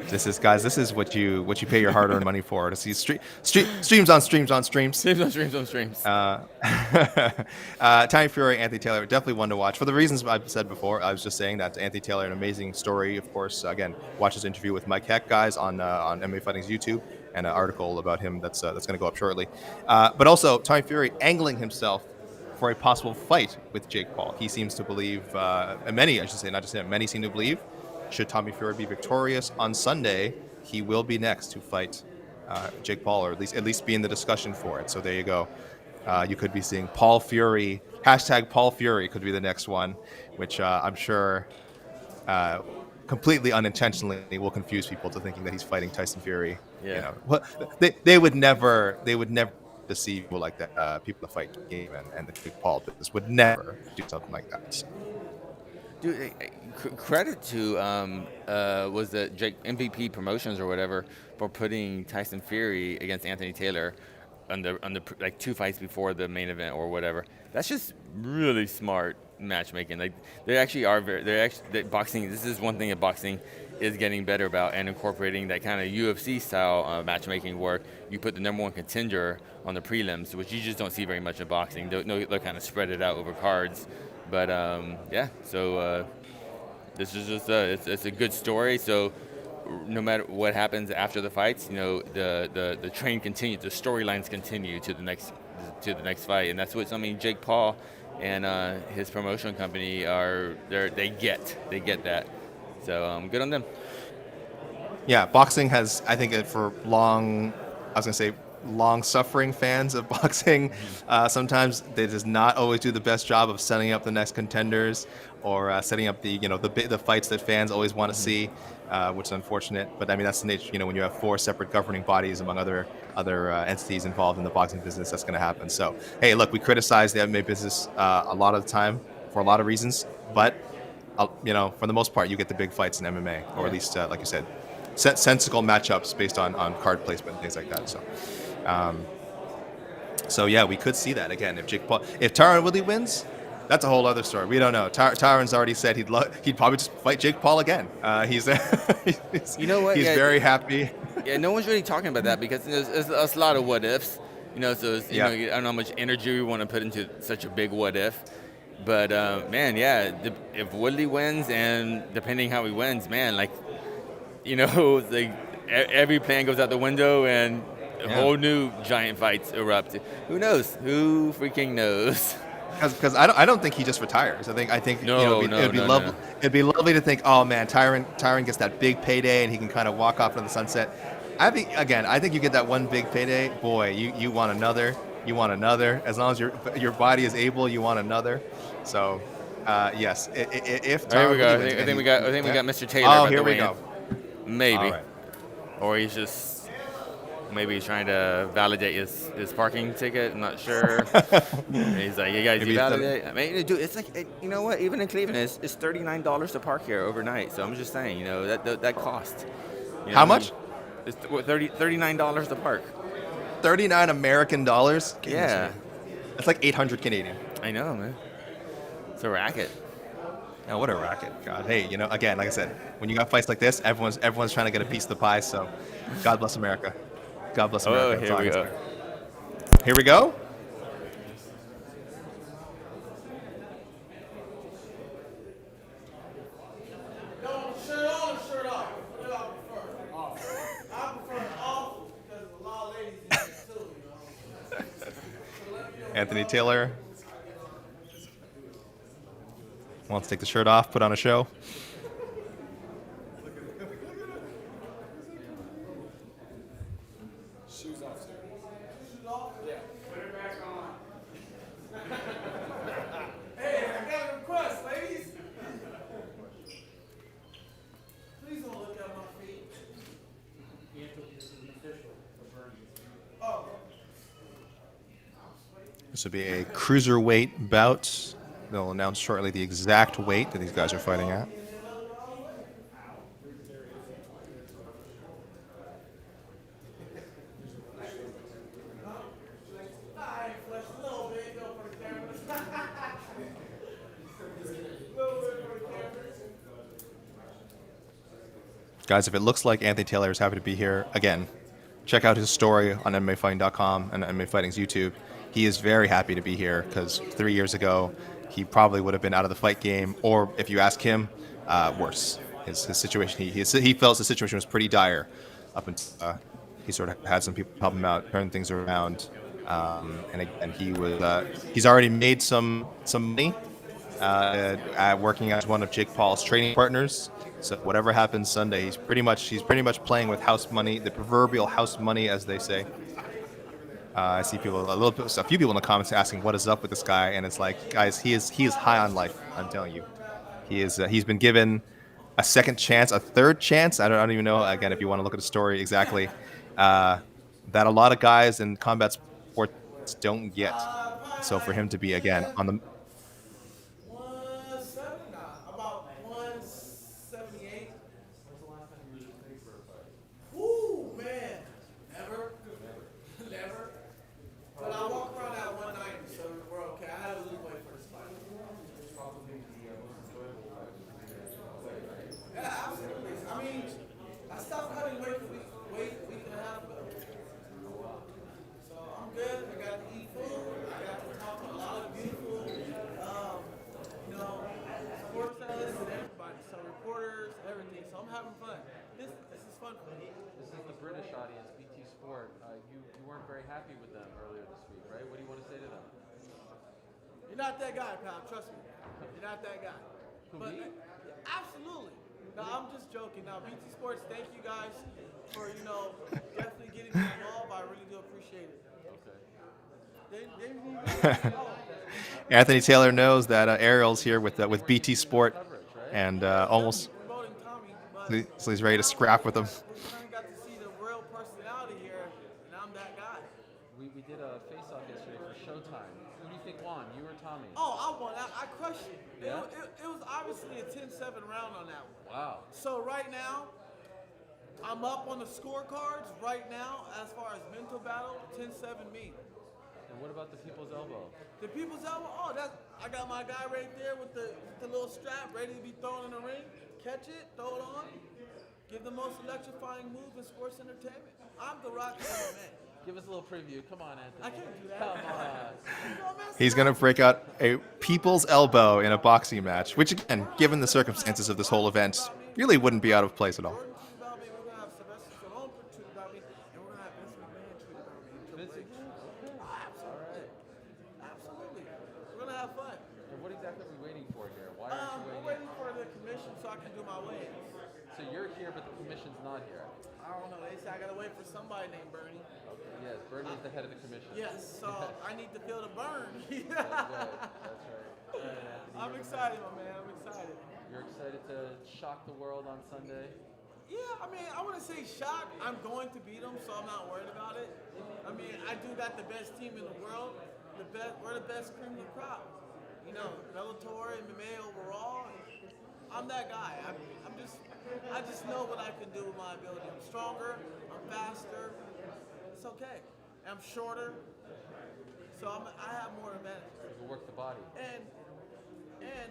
Speaker 1: This is what you pay your hard-earned money for, to see streams on streams. Tommy Fury, Anthony Taylor, definitely one to watch for the reasons I've said before. I was just saying that Anthony Taylor, an amazing story, of course. Again, watch his interview with Mike Heck guys on MMA Fighting's YouTube, and an article about him that's going to go up shortly. But also Tommy Fury angling himself for a possible fight with Jake Paul. He seems to believe, and many, I should say, not just him, many seem to believe, should Tommy Fury be victorious on Sunday, he will be next to fight Jake Paul, or at least be in the discussion for it. So there you go. You could be seeing Paul Fury, #Paul Fury could be the next one, which I'm sure completely unintentionally will confuse people to thinking that he's fighting Tyson Fury.
Speaker 2: Yeah.
Speaker 1: They would never deceive people like that. People that fight game and the Jake Paul business would never do something like that. So.
Speaker 2: Dude, credit to was the MVP Promotions or whatever for putting Tyson Fury against Anthony Taylor on the like 2 fights before the main event or whatever. That's just really smart matchmaking. Like they actually are boxing. This is one thing that boxing is getting better about, and incorporating that kind of UFC style matchmaking where you put the number one contender on the prelims, which you just don't see very much in boxing. They'll kind of spread it out over cards. But so this is just it's a good story. So no matter what happens after the fights, the train continues, the storylines continue to the next fight, and that's what Jake Paul and his promotion company they get that. So good on them.
Speaker 1: Yeah, boxing has, I think, for long, I was gonna say long-suffering fans of boxing, sometimes they just not always do the best job of setting up the next contenders or setting up the fights that fans always want to see, which is unfortunate. But I mean, that's the nature. When you have four separate governing bodies among other entities involved in the boxing business, that's going to happen. So hey, look, we criticize the MMA business a lot of the time for a lot of reasons, but for the most part, you get the big fights in MMA, or at least, like you said, sensible matchups based on card placement and things like that. So yeah, we could see that again if Tyron Woodley wins. That's a whole other story. We don't know. Tyron's already said he'd probably just fight Jake Paul again. He's
Speaker 2: You know what?
Speaker 1: He's very happy.
Speaker 2: Yeah, no one's really talking about that because there's a lot of what ifs. So I don't know how much energy we want to put into such a big what if. But man, yeah, if Woodley wins and depending how he wins, man, every plan goes out the window and a whole new giant fights erupt. Who knows? Who freaking knows?
Speaker 1: Because I don't think he just retires. I think it'd be lovely.
Speaker 2: No.
Speaker 1: It'd be lovely to think, oh man, Tyron gets that big payday and he can kind of walk off into the sunset. I think you get that one big payday, boy, you want another. You want another. As long as your body is able, you want another. So, yes. If
Speaker 2: There we go.
Speaker 1: Tyron
Speaker 2: I think we got Mr. Taylor.
Speaker 1: Oh,
Speaker 2: about
Speaker 1: here
Speaker 2: to
Speaker 1: we
Speaker 2: weigh
Speaker 1: go.
Speaker 2: in. Maybe.
Speaker 1: All right.
Speaker 2: Or he's just maybe trying to validate his parking ticket. I'm not sure. He's like, you guys
Speaker 1: Maybe
Speaker 2: validate? I mean, dude, it's like, you know what? Even in Cleveland, it's $39 to park here overnight. So I'm just saying, that cost.
Speaker 1: How much?
Speaker 2: It's $39 to park.
Speaker 1: 39 American dollars.
Speaker 2: Yeah.
Speaker 1: That's like 800 Canadian.
Speaker 2: I know, man. It's a racket.
Speaker 1: Oh, what a racket! God, hey, again, like I said, when you got fights like this, everyone's trying to get a piece of the pie. So, God bless America. God bless America.
Speaker 2: Oh, here we go.
Speaker 1: Here we go.
Speaker 4: No, shirt on or shirt off? What do I prefer? Off. I prefer off because there's a lot of ladies in there too, So let me know.
Speaker 1: Anthony Taylor wants to take the shirt off, put on a show.
Speaker 4: Shoes off, sir. Shoes off? Yeah. Put it back on. Hey, I got a request, ladies. Please don't look at my feet. Oh.
Speaker 1: This will be a cruiserweight bout. They'll announce shortly the exact weight that these guys are fighting at.
Speaker 4: I ain't flushed a little bit, go for the cameras. A little bit for the cameras.
Speaker 1: Guys, if it looks like Anthony Taylor is happy to be here, again, check out his story on MMAfighting.com and MMA Fighting's YouTube. He is very happy to be here because 3 years ago, he probably would have been out of the fight game, or if you ask him, worse. His situation, he felt the situation was pretty dire up until he sort of had some people help him out, turn things around, and he's already made some money working as one of Jake Paul's training partners. So whatever happens Sunday, he's pretty much playing with house money, the proverbial house money, as they say. I see a few people in the comments asking what is up with this guy, and it's like, guys, he is high on life. I'm telling you, he's been given a second chance, a third chance. I don't even know. Again, if you want to look at the story exactly, that a lot of guys in combat sports don't get. So for him to be again on the
Speaker 4: 170, about 178. Ooh, man. Never. Never. But I walk around at 190, so we're okay. I had to lose weight for this fight. Yeah, absolutely. I mean, I stopped cutting weight a week and a half ago. So I'm good. I got to eat food. I got to talk to a lot of beautiful, sports analysts and everybody. So reporters, everything. So I'm having fun. This is fun for me.
Speaker 5: This is the British audience, BT Sport. You weren't very happy with them earlier this week, right? What do you want to say to them?
Speaker 4: You're not that guy, pal. Trust me. You're not that guy.
Speaker 5: Who,
Speaker 4: But
Speaker 5: me?
Speaker 4: absolutely. No, I'm just joking. Now, BT Sports, thank you guys for, definitely getting me involved. I really do appreciate it.
Speaker 5: Okay.
Speaker 4: They need me.
Speaker 1: Anthony Taylor knows that Ariel's here with BT Sport,
Speaker 5: Coverage, right?
Speaker 1: and almost
Speaker 4: Promoting Tommy, but
Speaker 1: so he's ready to scrap with him.
Speaker 4: we kind of got to see the real personality here, and I'm that guy.
Speaker 5: We did a face-off yesterday for Showtime. Who do you think won, you or Tommy?
Speaker 4: Oh, I won. I crushed it.
Speaker 5: Yeah?
Speaker 4: It was obviously a 10-7 round on that one.
Speaker 5: Wow.
Speaker 4: So right now, I'm up on the scorecards right now as far as mental battle, 10-7 me.
Speaker 5: And what about the people's elbow?
Speaker 4: The people's elbow, I got my guy right there with the little strap ready to be thrown in the ring. Catch it, throw it on, give the most electrifying move in sports entertainment. I'm the Rock of MMA.
Speaker 5: Give us a little preview. Come on, Anthony.
Speaker 4: I can't do that.
Speaker 5: Come on.
Speaker 1: He's going to break out a people's elbow in a boxing match, which, again, given the circumstances of this whole event, really wouldn't be out of place at all.
Speaker 4: Jordan tweeted about me, we're going to have Sylvester Stallone tweet about me, and we're going to have Vince McMahon tweet about me.
Speaker 5: Vince McMahon? Okay. All right.
Speaker 4: Absolutely. We're going to have fun.
Speaker 5: And what exactly are we waiting for here? Why aren't you
Speaker 4: We're
Speaker 5: waiting?
Speaker 4: waiting for the commission so I can do my weigh-ins.
Speaker 5: So you're here, but the commission's not here.
Speaker 4: I don't know. They say I got to wait for somebody named Bernie.
Speaker 5: Okay. Yes, Bernie is the head of the commission.
Speaker 4: Yes, so I need to feel the burn.
Speaker 5: That's right. That's right. All right, Anthony,
Speaker 4: I'm excited, my man. I'm excited.
Speaker 5: You're excited to shock the world on Sunday?
Speaker 4: Yeah, I mean, I wouldn't say shocked. I'm going to beat them, so I'm not worried about it. I mean, I do got the best team in the world. We're the best cream of the crop. Bellator, MMA overall. I'm that guy. I just know what I can do with my ability. I'm stronger. I'm faster. It's okay. I'm shorter. So I have more advantages.
Speaker 5: We'll work the body.
Speaker 4: And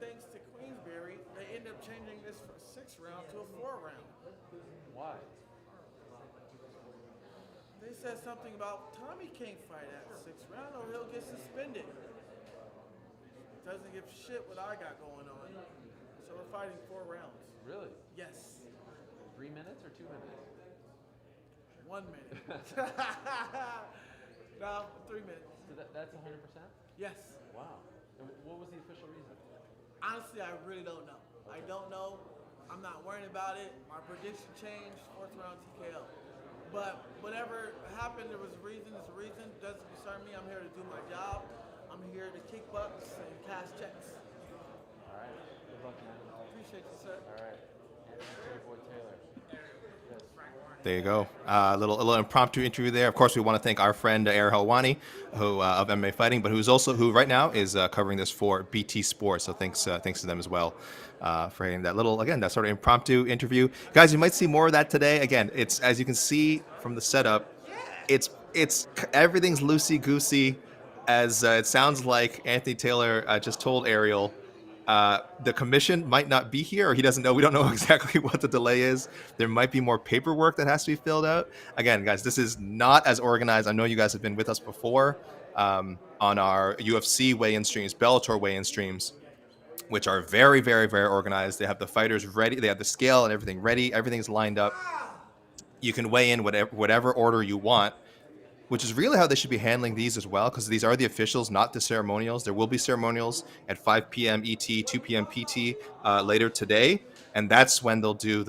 Speaker 4: thanks to Queensberry, they ended up changing this from 6 round to a 4 round.
Speaker 5: Why?
Speaker 4: They said something about Tommy can't fight at 6 round or he'll get suspended. Doesn't give shit what I got going on. So we're fighting 4 rounds.
Speaker 5: Really?
Speaker 4: Yes.
Speaker 5: 3 minutes or 2 minutes?
Speaker 4: 1 minute. No, 3 minutes.
Speaker 5: So that's 100%?
Speaker 4: Yes.
Speaker 5: Wow. And what was the official reason?
Speaker 4: Honestly, I really don't know. I don't know. I'm not worrying about it. My prediction changed, 4th round TKO. But whatever happened, there was a reason. There's a reason. Doesn't concern me. I'm here to do my job. I'm here to kick bucks and cash checks.
Speaker 5: All right. Good luck, man.
Speaker 4: Appreciate you, sir.
Speaker 5: All right. Anthony Boy Taylor. Yes.
Speaker 1: There you go. A little impromptu interview there. Of course, we want to thank our friend Ariel Helwani, who of MMA Fighting, but who right now is covering this for BT Sports. So thanks to them as well for having that sort of impromptu interview. Guys, you might see more of that today. Again, it's, as you can see from the setup, it's everything's loosey goosey. As it sounds like Anthony Taylor just told Ariel. The commission might not be here, or he doesn't know. We don't know exactly what the delay is. There might be more paperwork that has to be filled out. Again, guys, this is not as organized. I know you guys have been with us before on our UFC weigh-in streams, Bellator weigh-in streams, which are very, very, very organized. They have the fighters ready. They have the scale and everything ready. Everything's lined up. You can weigh in whatever order you want, which is really how they should be handling these as well, because these are the officials, not the ceremonials. There will be ceremonials at 5 p.m. ET, 2 p.m. PT later today, and that's when they'll do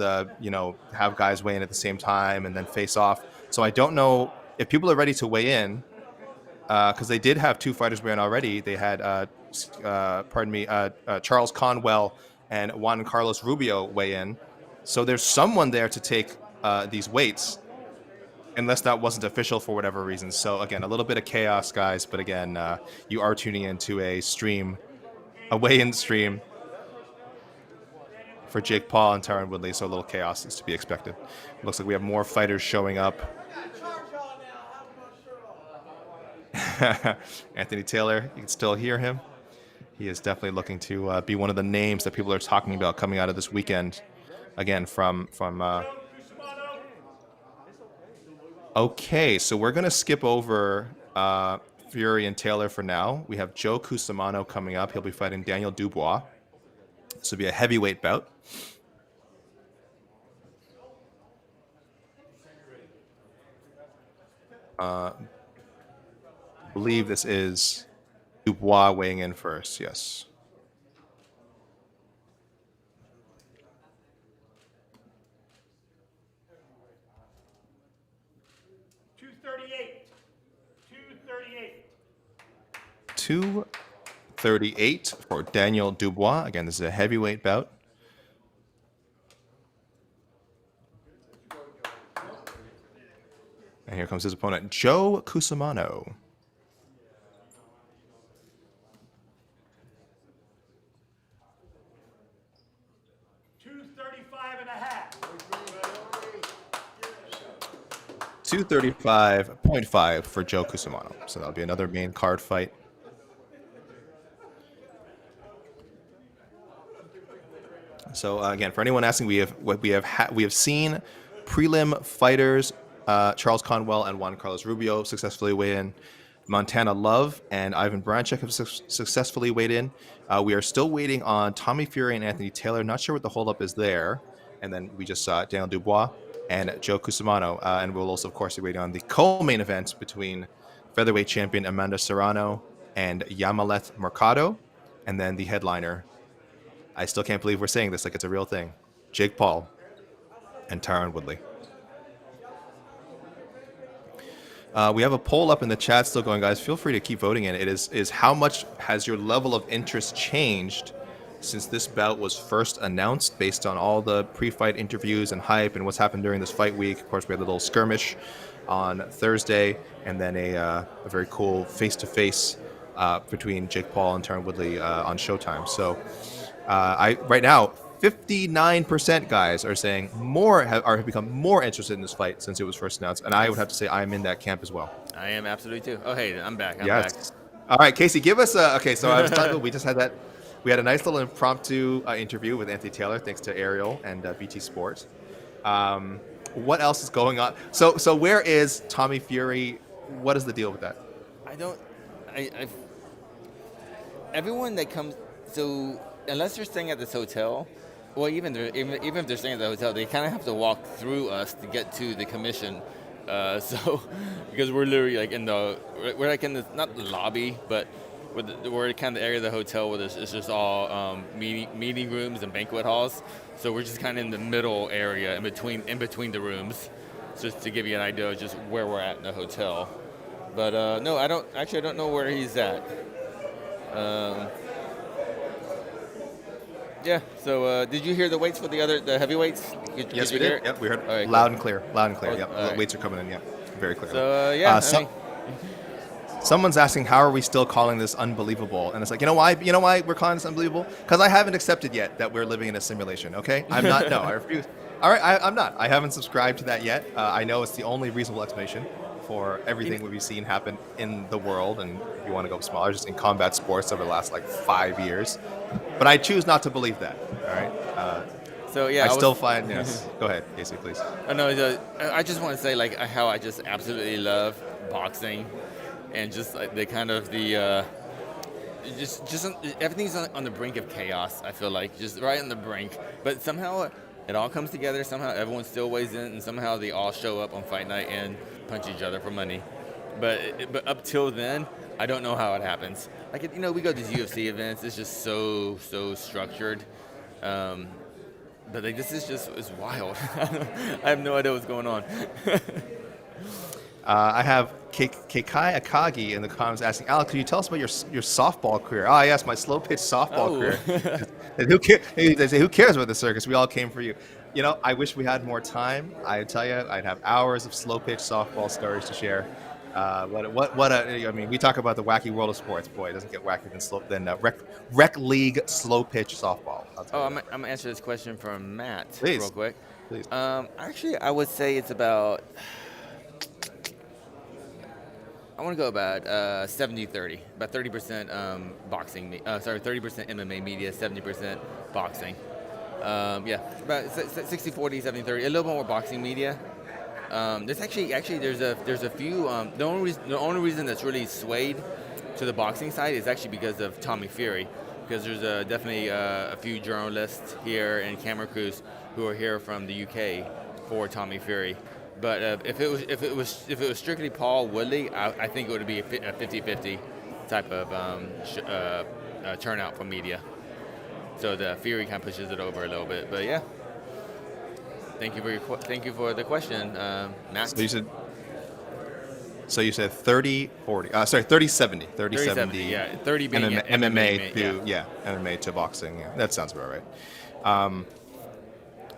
Speaker 1: have guys weigh in at the same time and then face off. So I don't know if people are ready to weigh in, because they did have 2 fighters weigh in already. They had, Charles Conwell and Juan Carlos Rubio weigh in. So there's someone there to take these weights, unless that wasn't official for whatever reason. So again, a little bit of chaos, guys. But again, you are tuning into a weigh-in stream for Jake Paul and Tyron Woodley. So a little chaos is to be expected. Looks like we have more fighters showing up. Anthony Taylor, you can still hear him. He is definitely looking to be one of the names that people are talking about coming out of this weekend. Again, from Okay, so we're going to skip over Fury and Taylor for now. We have Joe Cusimano coming up. He'll be fighting Daniel Dubois. This will be a heavyweight bout. I believe this is Dubois weighing in first, yes. 238 for Daniel Dubois. Again, this is a heavyweight bout. And here comes his opponent, Joe Cusimano. 235.5 for Joe Cusimano. So that'll be another main card fight. So again, for anyone asking, we have seen prelim fighters Charles Conwell and Juan Carlos Rubio successfully weigh in. Montana Love and Ivan Branchek have successfully weighed in. We are still waiting on Tommy Fury and Anthony Taylor. Not sure what the holdup is there. And then we just saw Daniel Dubois and Joe Cusimano. And we'll also, of course, be waiting on the co-main event between featherweight champion Amanda Serrano and Yamilet Mercado. And then the headliner, I still can't believe we're saying this like it's a real thing, Jake Paul and Tyron Woodley. We have a poll up in the chat still going, guys. Feel free to keep voting in. It is how much has your level of interest changed since this bout was first announced, based on all the pre-fight interviews and hype and what's happened during this fight week. Of course, we had a little skirmish on Thursday, and then a very cool face-to-face between Jake Paul and Tyron Woodley on Showtime. So right now, 59% guys are saying have become more interested in this fight since it was first announced, and I would have to say I'm in that camp as well.
Speaker 2: I am absolutely too. Oh, hey, I'm back. I'm
Speaker 1: Yes.
Speaker 2: back.
Speaker 1: All right, Casey, give us a. Okay, so I was talking. We just had that. We had a nice little impromptu interview with Anthony Taylor, thanks to Ariel and BT Sport. What else is going on? So where is Tommy Fury? What is the deal with that?
Speaker 2: Everyone that comes, so unless they're staying at this hotel, well, even if they're staying at the hotel, they kind of have to walk through us to get to the commission. So because we're literally like we're like in the, not the lobby, but we're kind of the area of the hotel where it's just all meeting rooms and banquet halls. So we're just kind of in the middle area in between the rooms, just to give you an idea of just where we're at in the hotel. But no, I don't know where he's at. Yeah. So, did you hear the weights for the heavyweights?
Speaker 1: Yes, we did. Yep, we heard
Speaker 2: right,
Speaker 1: loud
Speaker 2: cool.
Speaker 1: and clear. Loud and clear.
Speaker 2: Oh,
Speaker 1: Yep,
Speaker 2: all right.
Speaker 1: weights are coming in. Yeah, very clear.
Speaker 2: So yeah.
Speaker 1: Someone's asking, how are we still calling this unbelievable? And it's like, you know why we're calling this unbelievable? Because I haven't accepted yet that we're living in a simulation. Okay, I'm not. No, I refuse. All right, I'm not. I haven't subscribed to that yet. I know it's the only reasonable explanation for everything we've seen happen in the world, and if you want to go smaller, just in combat sports over the last like 5 years. But I choose not to believe that. All right.
Speaker 2: So yeah,
Speaker 1: I still find yes. Go ahead, Casey, please.
Speaker 2: No, I just want to say like how I just absolutely love boxing, and just like just everything's on the brink of chaos. I feel like just right on the brink, but somehow it all comes together. Somehow everyone still weighs in, and somehow they all show up on fight night and punch each other for money. But up till then, I don't know how it happens. Like we go to these UFC events. It's just so structured. But like, this is it's wild. I have no idea what's going on.
Speaker 1: I have Kekai Akagi in the comments asking, Alex, can you tell us about your softball career? Oh, yes, my slow pitch softball career. And they say, who cares about the circus? We all came for you. I wish we had more time. I tell you, I'd have hours of slow pitch softball stories to share. We talk about the wacky world of sports. Boy, it doesn't get wackier than rec league slow pitch softball.
Speaker 2: I'm gonna answer this question from Matt
Speaker 1: Please.
Speaker 2: real quick.
Speaker 1: Please.
Speaker 2: Actually, I would say it's about. I want to go about 70-30, about 30% boxing. 30% MMA media, 70% boxing. Yeah, about 60-40, 70-30. A little more boxing media. There's there's a few. The only reason that's really swayed to the boxing side is actually because of Tommy Fury, because there's definitely a few journalists here and camera crews who are here from the UK for Tommy Fury. But if it was strictly Paul Woodley, I think it would be a 50-50 type of turnout for media. So the Fury kind of pushes it over a little bit. But yeah. Thank you for the question, Matt.
Speaker 1: So you said, So you said 30, 40. Sorry, 30, 70. 30, 70.
Speaker 2: Yeah, 30 being
Speaker 1: MMA to MMA to boxing. Yeah, that sounds about right.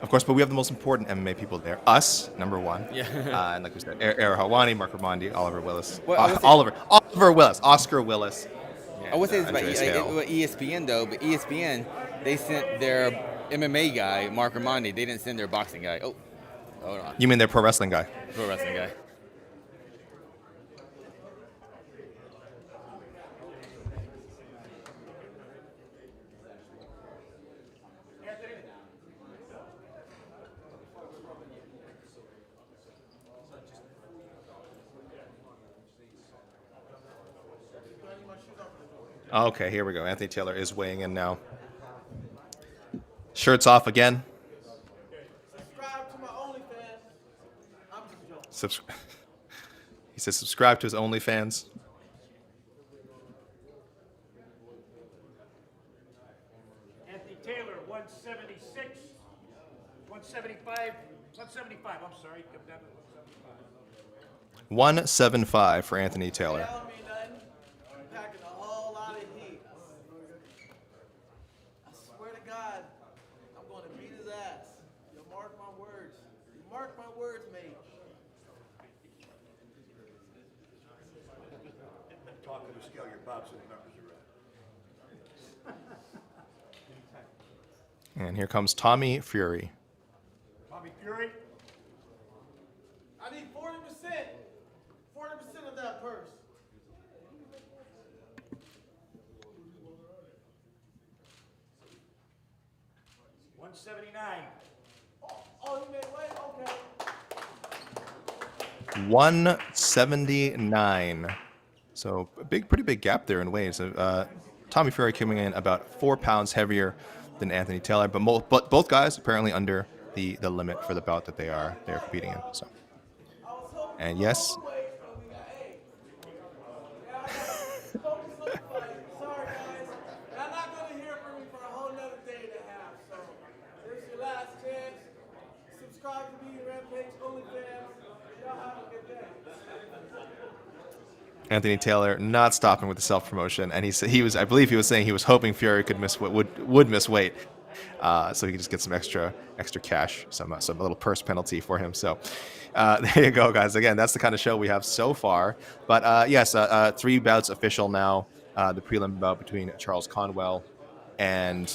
Speaker 1: Of course, but we have the most important MMA people there. Us, number one.
Speaker 2: Yeah.
Speaker 1: And like we said, Ara Hawani, Mark Ramondi, Oliver Willis.
Speaker 2: Well, I would say-
Speaker 1: Oliver Willis, Oscar Willis.
Speaker 2: I would say it's about
Speaker 1: Andreas Hale.
Speaker 2: ESPN though, but ESPN they sent their MMA guy Mark Ramondi. They didn't send their boxing guy. Oh, hold on,
Speaker 1: You mean their pro wrestling guy?
Speaker 2: pro wrestling guy.
Speaker 1: Okay, here we go. Anthony Taylor is weighing in now. Shirts off again.
Speaker 4: Subscribe to my OnlyFans. I'm just joking.
Speaker 1: He says subscribe to his OnlyFans.
Speaker 3: Anthony Taylor, 176, 175, 175. I'm sorry, come down to 175.
Speaker 1: 175 for Anthony Taylor.
Speaker 4: That don't mean nothing. I'm packing a whole lot of heat. I swear to God, I'm going to beat his ass. You mark my words. You mark my words, mate.
Speaker 3: Talk to the scale, your boxing numbers are right.
Speaker 1: And here comes Tommy Fury.
Speaker 3: Tommy Fury,
Speaker 4: I need 40%. 40% of that purse.
Speaker 3: $179.
Speaker 4: Oh, you made weight? Okay.
Speaker 1: 179. So a pretty big gap there in weight. So Tommy Fury coming in about 4 pounds heavier than Anthony Taylor, but both guys apparently under the limit for the bout that they're competing in. So, and yes,
Speaker 4: Sorry, guys. I'm not going to hear from me for a whole nother day and a half. So, this is your last chance. Subscribe to me, Rampage OnlyFans. Y'all have a good day.
Speaker 1: Anthony Taylor not stopping with the self promotion, and I believe he was saying he was hoping Fury could would miss weight, so he could just get some extra cash, some little purse penalty for him. So there you go, guys. Again, that's the kind of show we have so far. But yes, 3 bouts official now. The prelim bout between Charles Conwell and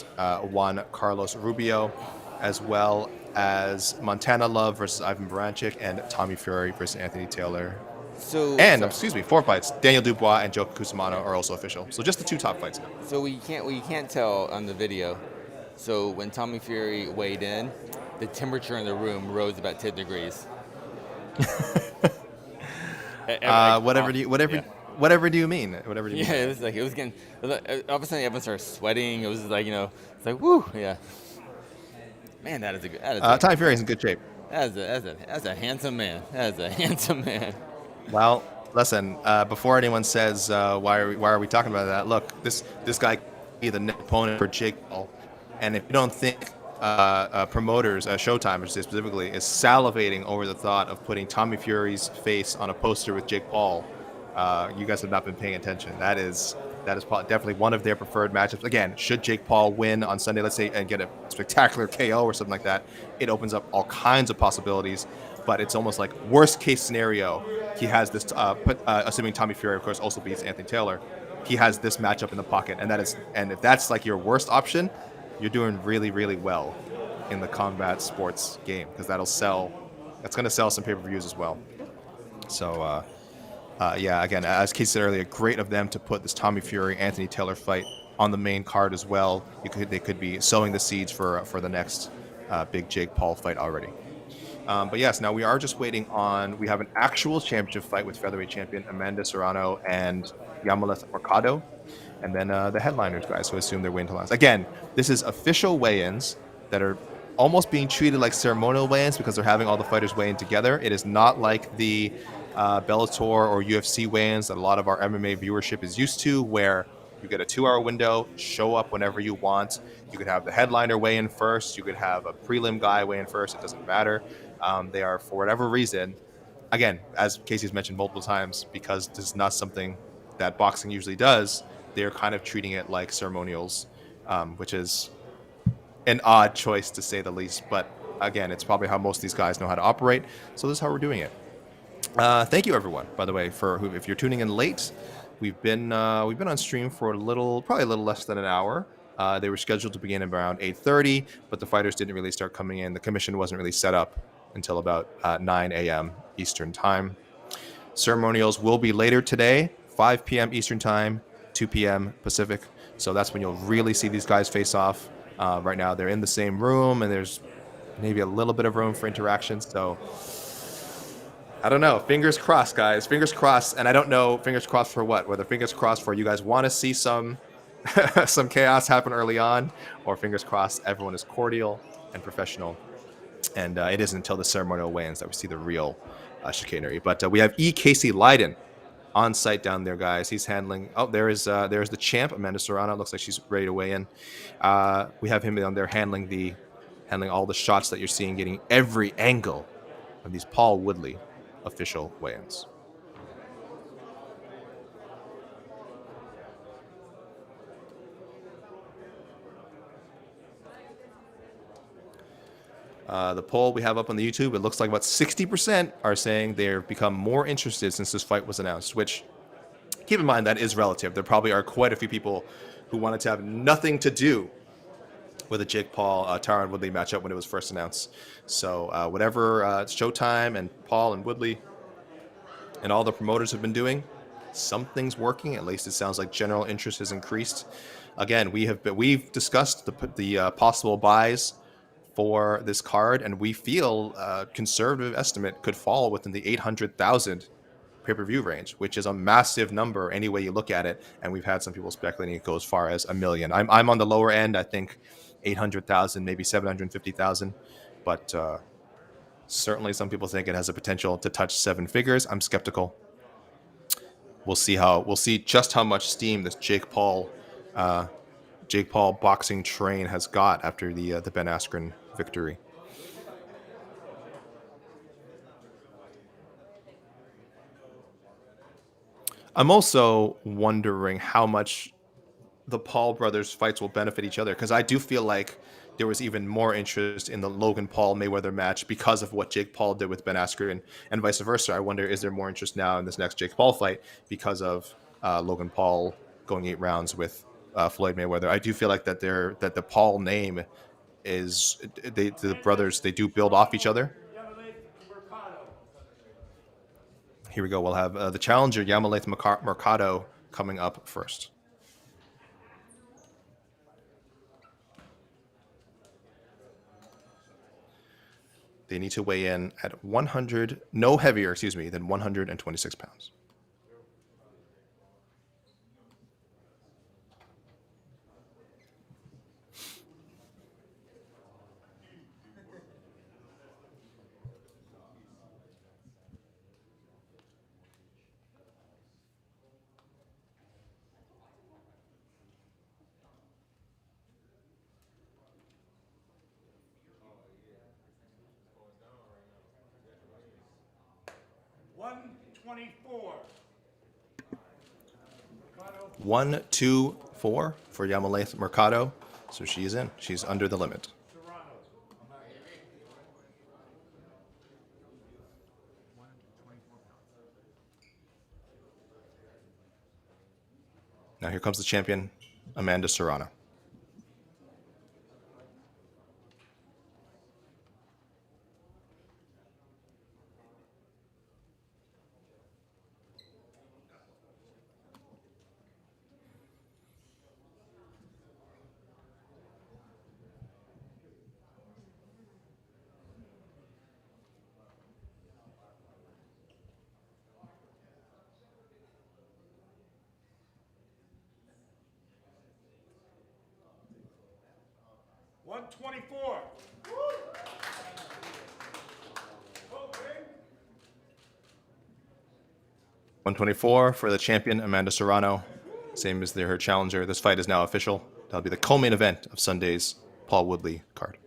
Speaker 1: Juan Carlos Rubio, as well as Montana Love versus Ivan Baranchik, and Tommy Fury versus Anthony Taylor. And 4 fights. Daniel Dubois and Joe Cusimano are also official. So just the 2 top fights now.
Speaker 2: So we can't tell on the video. So when Tommy Fury weighed in, the temperature in the room rose about 10 degrees.
Speaker 1: Whatever do you mean? Whatever do you mean?
Speaker 2: Yeah, it was getting. All of a sudden, everyone started sweating. It was like it's like woo, yeah. Man, that is a good.
Speaker 1: Tommy Fury is in good shape.
Speaker 2: That's a handsome man. That's a handsome man.
Speaker 1: Well, listen. Before anyone says why are we talking about that? Look, this guy could be the next opponent for Jake Paul, and if you don't think promoters, Showtime specifically, is salivating over the thought of putting Tommy Fury's face on a poster with Jake Paul, you guys have not been paying attention. That is definitely one of their preferred matchups. Again, should Jake Paul win on Sunday, let's say, and get a spectacular KO or something like that, it opens up all kinds of possibilities. But it's almost like worst case scenario, he has this. Assuming Tommy Fury, of course, also beats Anthony Taylor, he has this matchup in the pocket, and if that's like your worst option, you're doing really, really well in the combat sports game, because that's going to sell some pay-per-views as well. So. Yeah, again, as Keith said earlier, great of them to put this Tommy Fury Anthony Taylor fight on the main card as well. They could be sowing the seeds for the next big Jake Paul fight already. But yes, now we are just waiting on. We have an actual championship fight with featherweight champion Amanda Serrano and Yamileth Mercado, and then the headliners, guys, who assume their weigh-in lines. Again, this is official weigh-ins that are almost being treated like ceremonial weigh-ins because they're having all the fighters weigh in together. It is not like the Bellator or UFC weigh-ins that a lot of our MMA viewership is used to, where you get a 2-hour window, show up whenever you want. You could have the headliner weigh in first. You could have a prelim guy weigh in first. It doesn't matter. They are, for whatever reason, again, as Casey's mentioned multiple times, because this is not something that boxing usually does, they're kind of treating it like ceremonials, which is an odd choice to say the least. But again, it's probably how most of these guys know how to operate. So this is how we're doing it. Thank you, everyone. By the way, for who, if you're tuning in late, we've been on stream for probably a little less than an hour. They were scheduled to begin around 8:30, but the fighters didn't really start coming in. The commission wasn't really set up until about 9 a.m. Eastern time. Ceremonials will be later today, 5 p.m. Eastern time, 2 p.m. Pacific. So that's when you'll really see these guys face off. Right now, they're in the same room, and there's maybe a little bit of room for interaction. So I don't know. Fingers crossed, guys. Fingers crossed. And I don't know, fingers crossed for what? Whether fingers crossed for you guys want to see some some chaos happen early on, or fingers crossed everyone is cordial and professional. And it isn't until the ceremonial weigh-ins that we see the real chicanery. But we have Casey Leiden on site down there, guys. He's handling. Oh, there's the champ, Amanda Serrano. Looks like she's ready to weigh in. We have him down there handling all the shots that you're seeing, getting every angle of these Paul Woodley official weigh-ins. The poll we have up on the YouTube, it looks like about 60% are saying they've become more interested since this fight was announced, which, keep in mind, that is relative. There probably are quite a few people who wanted to have nothing to do with a Jake Paul, Tyron Woodley matchup when it was first announced. So whatever Showtime and Paul and Woodley and all the promoters have been doing, something's working. At least it sounds like general interest has increased. Again, we've discussed the possible buys for this card, and we feel conservative estimate could fall within the 800,000 pay-per-view range, which is a massive number any way you look at it. And we've had some people speculating it goes as far as 1 million. I'm on the lower end. I think 800,000, maybe 750,000, but certainly some people think it has a potential to touch 7 figures. I'm skeptical. We'll see just how much steam this Jake Paul boxing train has got after the Ben Askren victory. I'm also wondering how much the Paul brothers fights will benefit each other, because I do feel like there was even more interest in the Logan Paul Mayweather match because of what Jake Paul did with Ben Askren, and vice versa. I wonder, is there more interest now in this next Jake Paul fight because of Logan Paul going 8 rounds with Floyd Mayweather? I do feel like that the Paul name is the brothers, they do build off each other. Here we go. We'll have the challenger Yamileth Mercado coming up first. They need to weigh in at 100, no heavier, than 126 pounds. One, two, four for Yamileth Mercado. So she's in. She's under the limit. Now here comes the champion, Amanda Serrano.
Speaker 3: $124.
Speaker 1: 124 for the champion, Amanda Serrano. Same as her challenger. This fight is now official. That'll be the co-main event of Sunday's Paul Woodley card.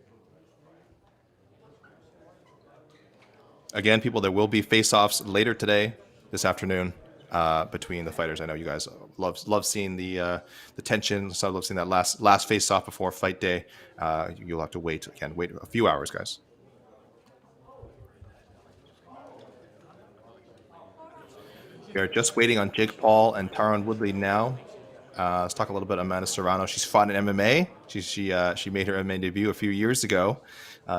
Speaker 1: again, people, there will be face-offs later today, this afternoon, between the fighters. I know you guys love seeing the tension. So I love seeing that last face-off before fight day. You'll have to wait a few hours, guys. We are just waiting on Jake Paul and Tyron Woodley now. Let's talk a little bit about Amanda Serrano. She's fought in MMA. She made her MMA debut a few years ago.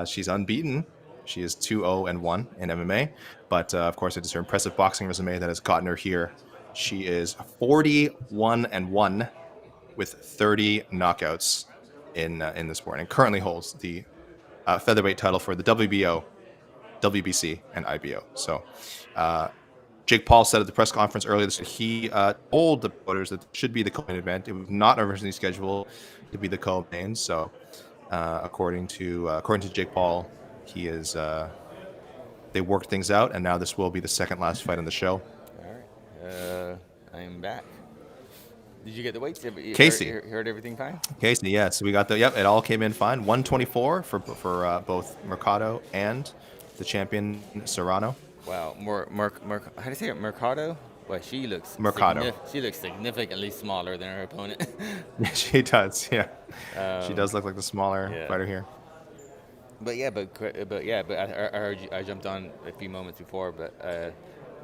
Speaker 1: She's unbeaten. She is 2-0-1 in MMA. But of course, it is her impressive boxing resume that has gotten her here. She is 41-1 with 30 knockouts in the sport, and currently holds the featherweight title for the WBO, WBC, and IBO. So. Jake Paul said at the press conference earlier this week, he told the voters that it should be the co-main event. It was not originally scheduled to be the co-main. So, according to Jake Paul, he is they worked things out, and now this will be the second last fight on the show.
Speaker 2: All right, I'm back. Did you get the weights?
Speaker 1: Casey
Speaker 2: heard everything fine?
Speaker 1: Casey, yeah. So we got it all came in fine. 124 for both Mercado and the champion Serrano.
Speaker 2: Wow, how do you say it? Mercado? Well, she looks
Speaker 1: Mercado.
Speaker 2: She looks significantly smaller than her opponent.
Speaker 1: She does, yeah. She does look like the smaller fighter here.
Speaker 2: But I heard you. I jumped on a few moments before, but I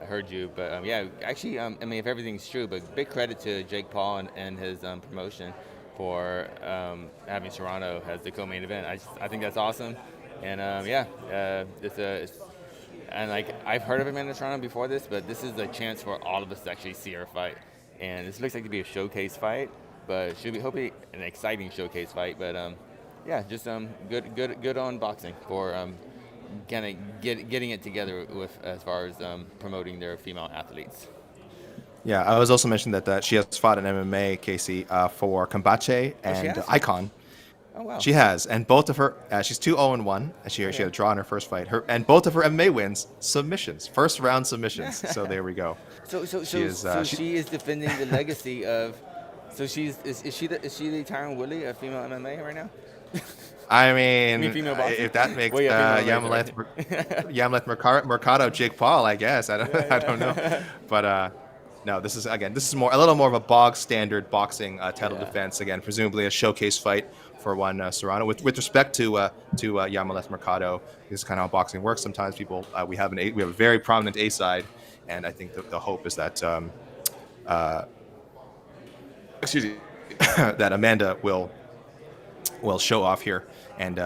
Speaker 2: heard you. But actually, I mean, if everything's true, but big credit to Jake Paul and his promotion for having Serrano as the co-main event. I think that's awesome, and And like I've heard of Amanda Serrano before this, but this is a chance for all of us to actually see her fight. And this looks like to be a showcase fight, but should be hopefully an exciting showcase fight. But good on boxing for kind of getting it together with as far as promoting their female athletes.
Speaker 1: Yeah, I was also mentioning that she has fought in MMA, Casey, for Combate and Icon.
Speaker 2: Oh, wow.
Speaker 1: She has, and both of her, she's 2-0-1. She had a draw in her first fight. And both of her MMA wins, submissions, first round submissions. So there we go.
Speaker 2: So she is defending the legacy of. So is she the Tyron Woodley of female MMA right now?
Speaker 1: I mean,
Speaker 2: if
Speaker 1: that makes Yamileth Mercado Jake Paul, I guess. I don't know, but. No, this is a little more of a bog standard boxing title defense. Again, presumably a showcase fight for one Serrano. With respect to Yamileth Mercado, this is kind of how boxing works. Sometimes people we have a very prominent A side, and I think the hope is that that Amanda will show off here, and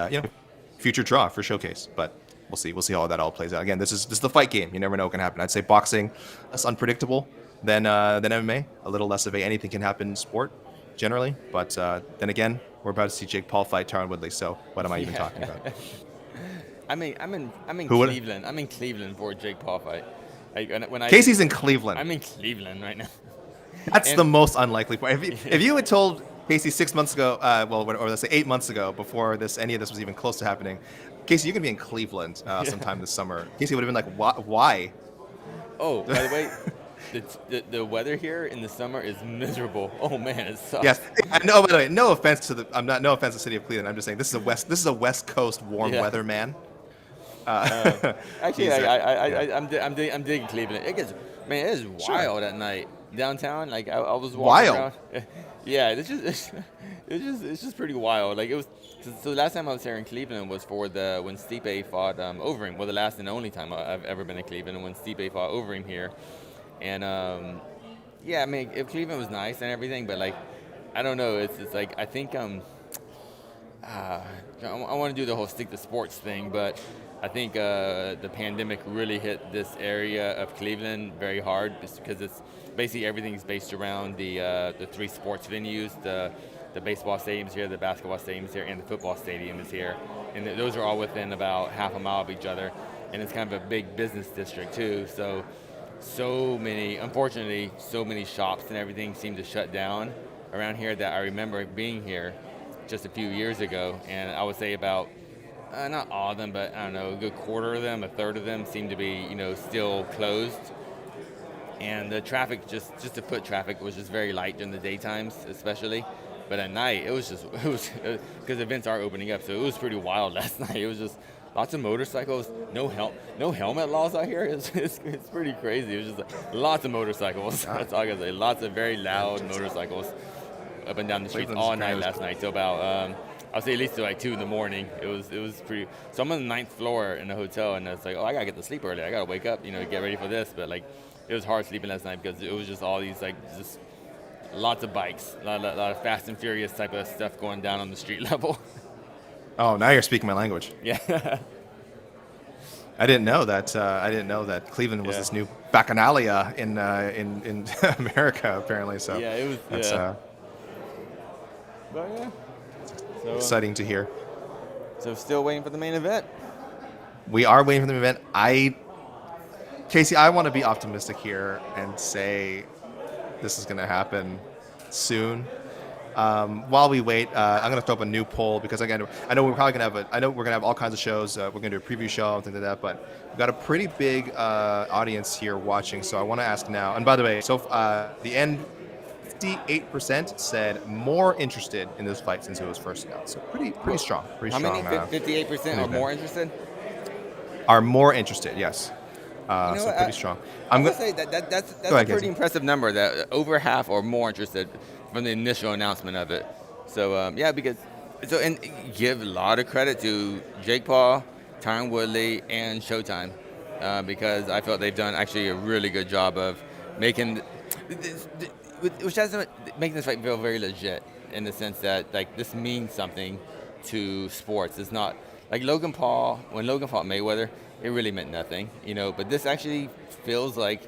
Speaker 1: future draw for showcase, but. We'll see how that all plays out. Again, this is the fight game. You never know what can happen. I'd say boxing less unpredictable than MMA. A little less of anything can happen in sport generally. But then again, we're about to see Jake Paul fight Tyron Woodley. So what am I even talking about?
Speaker 2: I'm in Cleveland. I'm in Cleveland for a Jake Paul fight.
Speaker 1: Casey's in Cleveland.
Speaker 2: I'm in Cleveland right now.
Speaker 1: That's the most unlikely part. If you had told Casey 6 months ago, or let's say 8 months ago, before any of this was even close to happening, Casey, you're going to be in Cleveland sometime this summer. Casey would have been like, why?
Speaker 2: Oh, by the way, the weather here in the summer is miserable. Oh, man, it sucks.
Speaker 1: Yes. No, by the way, no offense to the city of Cleveland. I'm just saying this is a West Coast warm weather man.
Speaker 2: Actually, I'm digging Cleveland. It is wild at night downtown. Like I was walking around. Yeah, it's just pretty wild. Like it was. So the last time I was here in Cleveland was for when Stipe fought Overeem. Well, the last and only time I've ever been in Cleveland, when Stipe fought Overeem here. And I mean, if Cleveland was nice and everything, but like, I don't know. It's like I think I want to do the whole stick to sports thing, but I think the pandemic really hit this area of Cleveland very hard, just because it's basically everything's based around the three sports venues. The baseball stadium's here, the basketball stadium's here, and the football stadium is here. And those are all within about half a mile of each other. And it's kind of a big business district too. So many shops and everything seem to shut down around here that I remember being here just a few years ago. And I would say about, not all of them, but I don't know, a good quarter of them, a third of them seem to be, still closed. And the traffic, just the foot traffic was just very light during the daytimes, especially. But at night, it was because events are opening up, so it was pretty wild last night. It was just lots of motorcycles, no helmet laws out here. It's pretty crazy. It was just like, lots of motorcycles. That's all I can say. Lots of very loud motorcycles up and down the streets
Speaker 1: Cleveland's
Speaker 2: all night
Speaker 1: crazy.
Speaker 2: last night till about I'll say at least till like 2 in the morning. It was pretty. So I'm on the 9th floor in the hotel, and it's like, oh, I gotta get to sleep early. I gotta wake up, get ready for this. But like, it was hard sleeping last night because it was just all these like just lots of bikes, a lot of Fast and Furious type of stuff going down on the street level.
Speaker 1: Oh, now you're speaking my language.
Speaker 2: Yeah.
Speaker 1: I didn't know that. I didn't know that Cleveland was
Speaker 2: Yeah.
Speaker 1: this new bacchanalia in America, apparently. So
Speaker 2: Yeah, it was.
Speaker 1: that's
Speaker 2: Yeah. But yeah. So,
Speaker 1: exciting to hear.
Speaker 2: so still waiting for the main event.
Speaker 1: We are waiting for the event. Casey, I want to be optimistic here and say this is going to happen soon. While we wait, I'm going to throw up a new poll because again, I know we're probably going to have I know we're going to have all kinds of shows. We're going to do a preview show and things like that, but we've got a pretty big audience here watching. So I want to ask now. And by the way, so the end, 58% said more interested in this fight since it was first announced. So pretty strong. Pretty
Speaker 2: How
Speaker 1: strong.
Speaker 2: many? 58% are more interested.
Speaker 1: Are more interested? Yes.
Speaker 2: know
Speaker 1: So
Speaker 2: what,
Speaker 1: pretty strong.
Speaker 2: I'm
Speaker 1: I'm
Speaker 2: gonna
Speaker 1: going.
Speaker 2: say that's
Speaker 1: Go
Speaker 2: a
Speaker 1: ahead,
Speaker 2: pretty
Speaker 1: Casey.
Speaker 2: impressive number. That over half or more interested from the initial announcement of it. So yeah, because and give a lot of credit to Jake Paul, Tyron Woodley, and Showtime because I felt they've done actually a really good job of making which doesn't making this fight feel very legit in the sense that like this means something to sports. It's not like Logan Paul when Logan fought Mayweather. It really meant nothing, but this actually feels like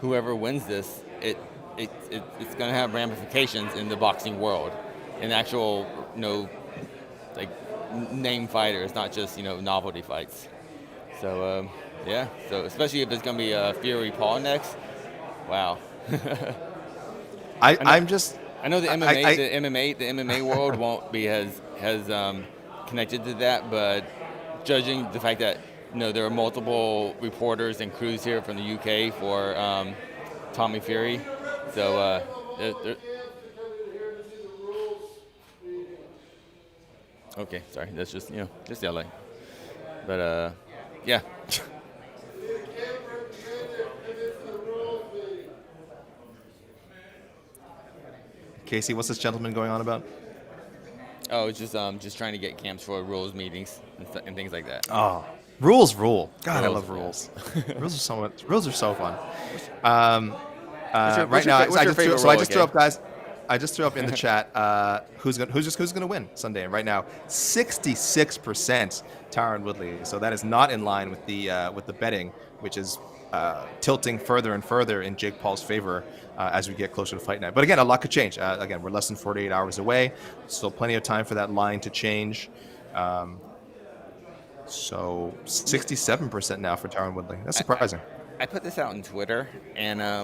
Speaker 2: whoever wins this, it's going to have ramifications in the boxing world, in actual, like name fighters, not just novelty fights. So yeah, so especially if it's going to be Fury Paul next, wow.
Speaker 1: I'm just.
Speaker 2: I know the MMA world won't be as connected to that, but judging the fact that there are multiple reporters and crews here from the UK for Tommy Fury, so okay, sorry, that's just just LA, but yeah.
Speaker 1: Casey, what's this gentleman going on about?
Speaker 2: Oh, it's just trying to get camps for rules meetings and things like that.
Speaker 1: Oh, rule. God, I
Speaker 2: Rules,
Speaker 1: love
Speaker 2: yeah.
Speaker 1: rules. Rules are so fun.
Speaker 2: your-
Speaker 1: Right
Speaker 2: what's
Speaker 1: now,
Speaker 2: your fa- what's your favorite
Speaker 1: I
Speaker 2: rule,
Speaker 1: just threw
Speaker 2: okay?
Speaker 1: up, guys. I just threw up in the chat who's gonna win Sunday. And right now, 66% Tyron Woodley. So that is not in line with the betting, which is tilting further and further in Jake Paul's favor as we get closer to fight night. But again, a lot could change. Again, we're less than 48 hours away. Still plenty of time for that line to change. So 67% now for Tyron Woodley. That's surprising.
Speaker 2: I put this out on Twitter, and I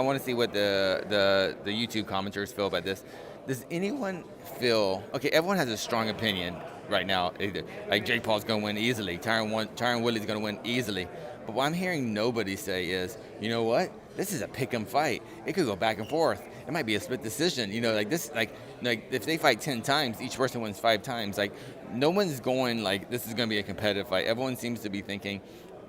Speaker 2: want to see what the YouTube commenters feel about this. Does anyone feel okay? Everyone has a strong opinion right now. Like Jake Paul's going to win easily. Tyron Woodley's going to win easily. But what I'm hearing nobody say is, you know what? This is a pick 'em fight. It could go back and forth. It might be a split decision. Like this, like if they fight 10 times, each person wins 5 times. Like no one's going like this is going to be a competitive fight. Everyone seems to be thinking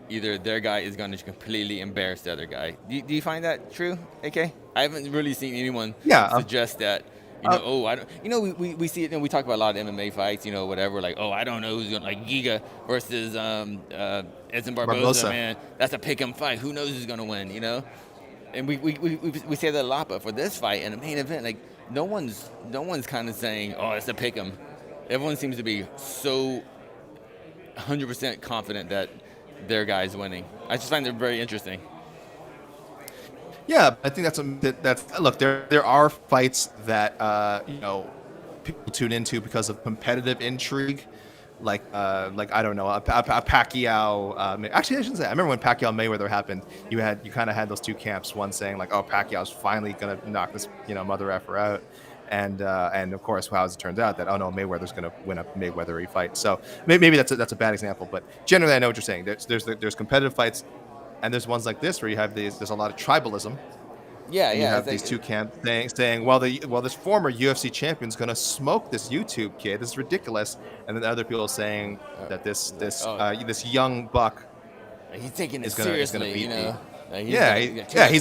Speaker 2: either their guy is going to completely embarrass the other guy. Do you find that true, AK? I haven't really seen anyone suggest that. I don't. We see it, and we talk about a lot of MMA fights. Whatever. Like, I don't know who's going like Giga versus Edson Barboza. Man, that's a pick 'em fight. Who knows who's going to win? And we say that a lot, but for this fight and the main event, like no one's kind of saying, it's a pick 'em. Everyone seems to be so 100% confident that their guy's winning. I just find it very interesting.
Speaker 1: Yeah, I think that's look. There are fights that people tune into because of competitive intrigue, like I don't know a Pacquiao. Actually, I shouldn't say. I remember when Pacquiao Mayweather happened. You kind of had those two camps. One saying like, Pacquiao's finally gonna knock this mother effer out, and of course, as it turns out that Mayweather's gonna win a Mayweather-y fight. So maybe that's a bad example, but generally I know what you're saying. There's competitive fights. And there's ones like this where you have there's a lot of tribalism,
Speaker 2: Yeah,
Speaker 1: And you
Speaker 2: yeah.
Speaker 1: have
Speaker 2: It's
Speaker 1: these
Speaker 2: like,
Speaker 1: two camps saying, well, this former UFC champion's gonna smoke this YouTube kid. This is ridiculous. And then other people saying that this young buck
Speaker 2: he's taking it
Speaker 1: is gonna
Speaker 2: seriously,
Speaker 1: beat the.
Speaker 2: Like
Speaker 1: Yeah,
Speaker 2: he's got too
Speaker 1: yeah,
Speaker 2: much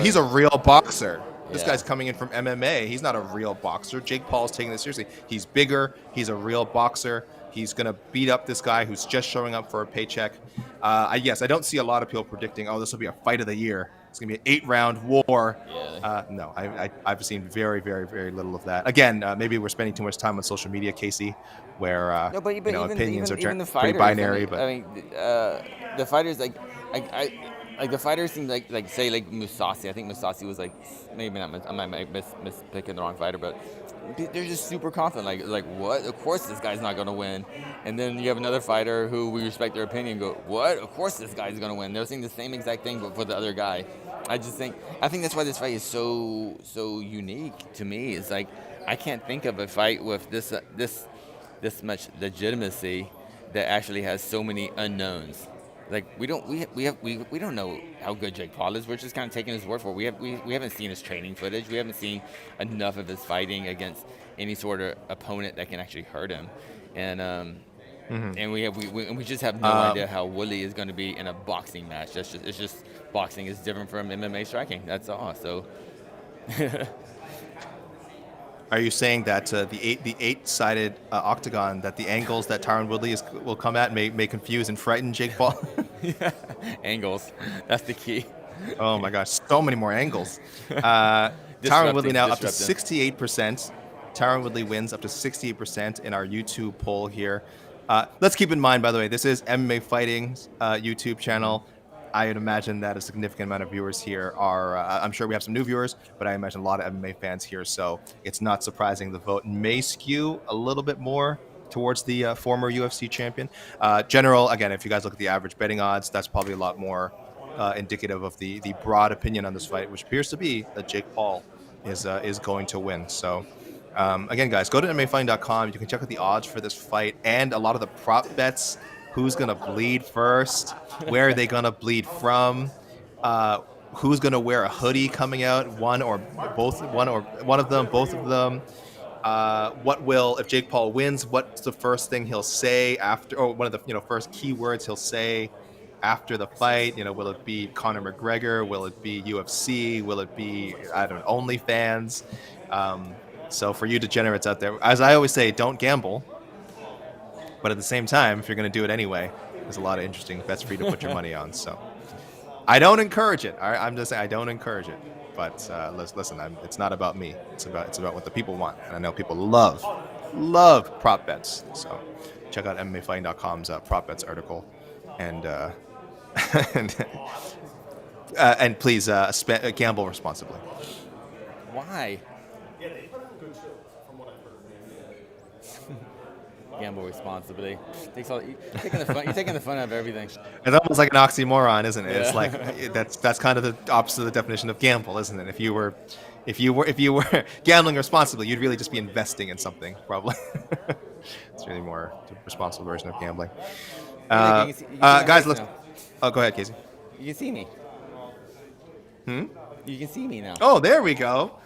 Speaker 1: he's
Speaker 2: power.
Speaker 1: a real boxer. This
Speaker 2: Yeah.
Speaker 1: guy's coming in from MMA. He's not a real boxer. Jake Paul's taking this seriously. He's bigger. He's a real boxer. He's gonna beat up this guy who's just showing up for a paycheck. Yes, I don't see a lot of people predicting, oh, this will be a fight of the year. It's gonna be an 8-round war.
Speaker 2: Yeah.
Speaker 1: No, I've seen very, very, very little of that. Again, maybe we're spending too much time on social media, Casey, where
Speaker 2: No, but
Speaker 1: opinions are
Speaker 2: even the
Speaker 1: pretty
Speaker 2: fighters,
Speaker 1: binary. But
Speaker 2: I mean, the fighters like the fighters seem like say like Musasi. I think Musasi was like maybe not. I might miss picking the wrong fighter, but they're just super confident. Like what? Of course this guy's not gonna win. And then you have another fighter who we respect their opinion. Go what? Of course this guy's gonna win. They're saying the same exact thing, but for the other guy. I think that's why this fight is so unique to me. It's like I can't think of a fight with this much legitimacy that actually has so many unknowns. Like we don't know how good Jake Paul is. We're just kind of taking his word for it. We haven't seen his training footage. We haven't seen enough of his fighting against any sort of opponent that can actually hurt him. And and we just have no idea how Woodley is going to be in a boxing match. It's just boxing is different from MMA striking. That's all. So.
Speaker 1: are you saying that the eight-sided octagon, that the angles that Tyron Woodley will come at may confuse and frighten Jake Paul?
Speaker 2: Angles. That's the key.
Speaker 1: Oh my gosh, so many more angles. Tyron Woodley now up to
Speaker 2: Disrupting.
Speaker 1: 68%. Tyron Woodley wins up to 68% in our YouTube poll here. Let's keep in mind, by the way, this is MMA Fighting's YouTube channel. I would imagine that a significant amount of viewers here are, I'm sure we have some new viewers, but I imagine a lot of MMA fans here. So it's not surprising the vote may skew a little bit more towards the former UFC champion. General, again, if you guys look at the average betting odds, that's probably a lot more indicative of the broad opinion on this fight, which appears to be that Jake Paul is going to win. So again, guys, go to MMAfighting.com. You can check out the odds for this fight and a lot of the prop bets. Who's going to bleed first? Where are they going to bleed from? Who's going to wear a hoodie coming out? One of them, both of them. What will, if Jake Paul wins, what's the first thing he'll say after, or one of the first keywords he'll say after the fight? Will it be Conor McGregor? Will it be UFC? Will it be, I don't know, OnlyFans? So for you degenerates out there, as I always say, don't gamble. But at the same time, if you're going to do it anyway, there's a lot of interesting bets for you to put your money on. So I don't encourage it. All right? I'm just saying I don't encourage it. But listen, it's not about me. It's about what the people want. And I know people love prop bets. So check out MMAfighting.com's prop bets article. And and please gamble responsibly.
Speaker 2: Why? Gamble responsibly. You're taking the fun out of everything.
Speaker 1: It's almost like an oxymoron, isn't it?
Speaker 2: Yeah.
Speaker 1: It's like that's kind of the opposite of the definition of gamble, isn't it? If you were gambling responsibly, you'd really just be investing in something, probably. It's really more the responsible version of gambling.
Speaker 2: You can see my
Speaker 1: Guys,
Speaker 2: face
Speaker 1: let's.
Speaker 2: now.
Speaker 1: Oh, go ahead, Casey.
Speaker 2: You can see me. You can see me now.
Speaker 1: Oh, there we go.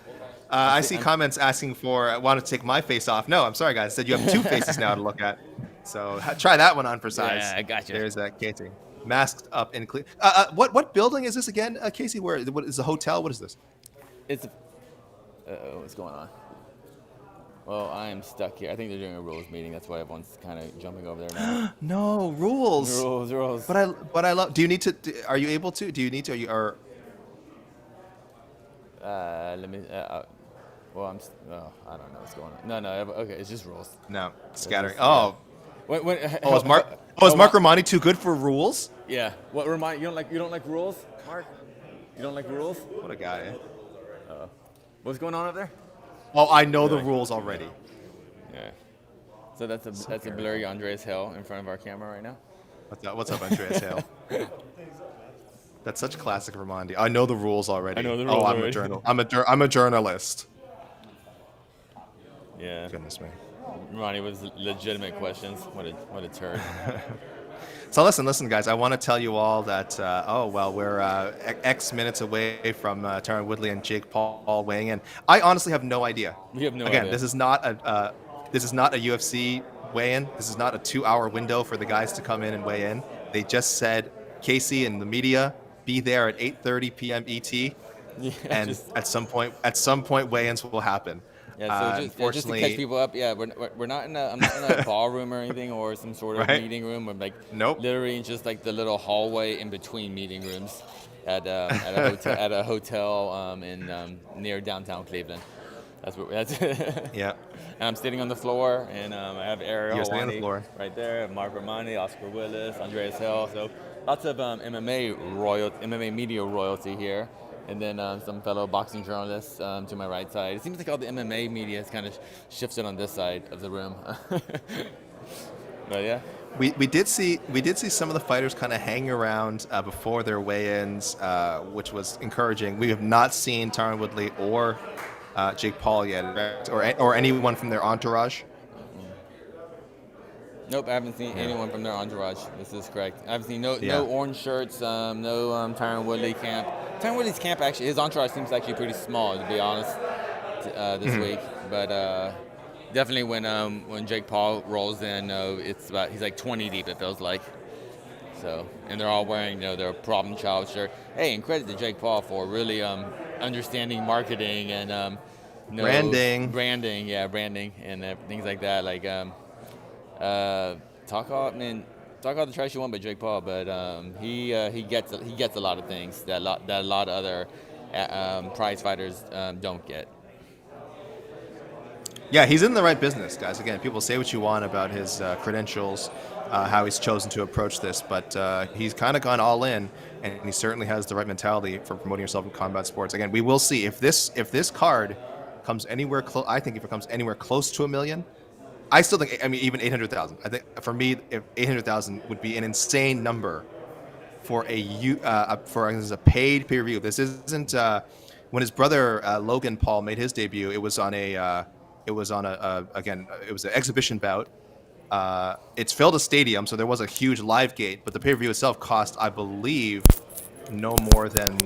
Speaker 1: I see comments asking for want to take my face off. No, I'm sorry, guys. I said you have two faces now to look at. So try that one on for size.
Speaker 2: Yeah, I got you.
Speaker 1: There's Casey, masked up and clean. What building is this again, Casey? What is the hotel? What is this?
Speaker 2: It's. What's going on? Well, I am stuck here. I think they're doing a rules meeting. That's why everyone's kind of jumping over there now.
Speaker 1: No rules.
Speaker 2: Rules.
Speaker 1: But I love. Do you need to? Are you able to? Do you need to? Are you
Speaker 2: Let me. Well, I don't know what's going on. No. Okay, it's just rules.
Speaker 1: no scattering?
Speaker 2: Yeah.
Speaker 1: Oh. Is Mark Romani too good for rules?
Speaker 2: Yeah. What remind you don't like rules, Mark? You don't like rules?
Speaker 1: What a guy.
Speaker 2: What's going on up there?
Speaker 1: Oh, I know the rules already.
Speaker 2: Yeah. So that's a blurry Andreas Hale in front of our camera right now.
Speaker 1: What's up, Andreas Hale? That's such classic Ramondi. I know the rules already.
Speaker 2: I know the rules already.
Speaker 1: I'm a journalist.
Speaker 2: Yeah.
Speaker 1: Goodness me.
Speaker 2: Ronnie was legitimate questions. What a turd.
Speaker 1: So listen, guys. I want to tell you all that. We're X minutes away from Tyron Woodley and Jake Paul weighing in. I honestly have no idea.
Speaker 2: We have no
Speaker 1: Again,
Speaker 2: idea.
Speaker 1: this is not a UFC weigh-in. This is not a 2-hour window for the guys to come in and weigh in. They just said Casey and the media be there at 8:30 p.m. ET,
Speaker 2: Yeah,
Speaker 1: and at some point weigh-ins will happen.
Speaker 2: Yeah, so just to
Speaker 1: Unfortunately,
Speaker 2: catch people up, yeah, we're not in I'm not in a ballroom or anything or some sort of
Speaker 1: Right.
Speaker 2: meeting room. We're like
Speaker 1: Nope.
Speaker 2: literally in just like the little hallway in between meeting rooms at a hotel in near downtown Cleveland. That's
Speaker 1: yeah.
Speaker 2: And I'm sitting on the floor, and I have Ariel
Speaker 1: You're sitting on the
Speaker 2: Helwani
Speaker 1: floor.
Speaker 2: right there, Mark Romani, Oscar Willis, Andreas Hill. So lots of MMA media royalty here. And then some fellow boxing journalists to my right side. It seems like all the MMA media has kind of shifted on this side of the room. But yeah.
Speaker 1: We did see some of the fighters kind of hang around before their weigh-ins, which was encouraging. We have not seen Tyron Woodley or Jake Paul yet, correct? or anyone from their entourage.
Speaker 2: Nope, I haven't seen anyone from their entourage. This is correct. I haven't seen no
Speaker 1: Yeah.
Speaker 2: orange shirts, no Tyron Woodley camp. Tyron Woodley's camp actually, his entourage seems actually pretty small, to be honest, this week. But definitely when Jake Paul rolls in, he's like 20 deep. It feels like. So, and they're all wearing their problem child shirt. Hey, and credit to Jake Paul for really understanding marketing and
Speaker 1: Branding.
Speaker 2: branding, and things like that. Like talk all the trash you want by Jake Paul, but he gets a lot of things that a lot of other prize fighters don't get.
Speaker 1: Yeah, he's in the right business, guys. Again, people say what you want about his credentials, how he's chosen to approach this, but he's kind of gone all in, and he certainly has the right mentality for promoting yourself in combat sports. Again, we will see if this card comes anywhere close. I think if it comes anywhere close to $1 million, I still think. I mean, even 800,000. I think for me, if 800,000 would be an insane number for a paid pay-per-view. This isn't when his brother Logan Paul made his debut. It was on an exhibition bout. It's filled a stadium, so there was a huge live gate, but the pay-per-view itself cost, I believe, no more than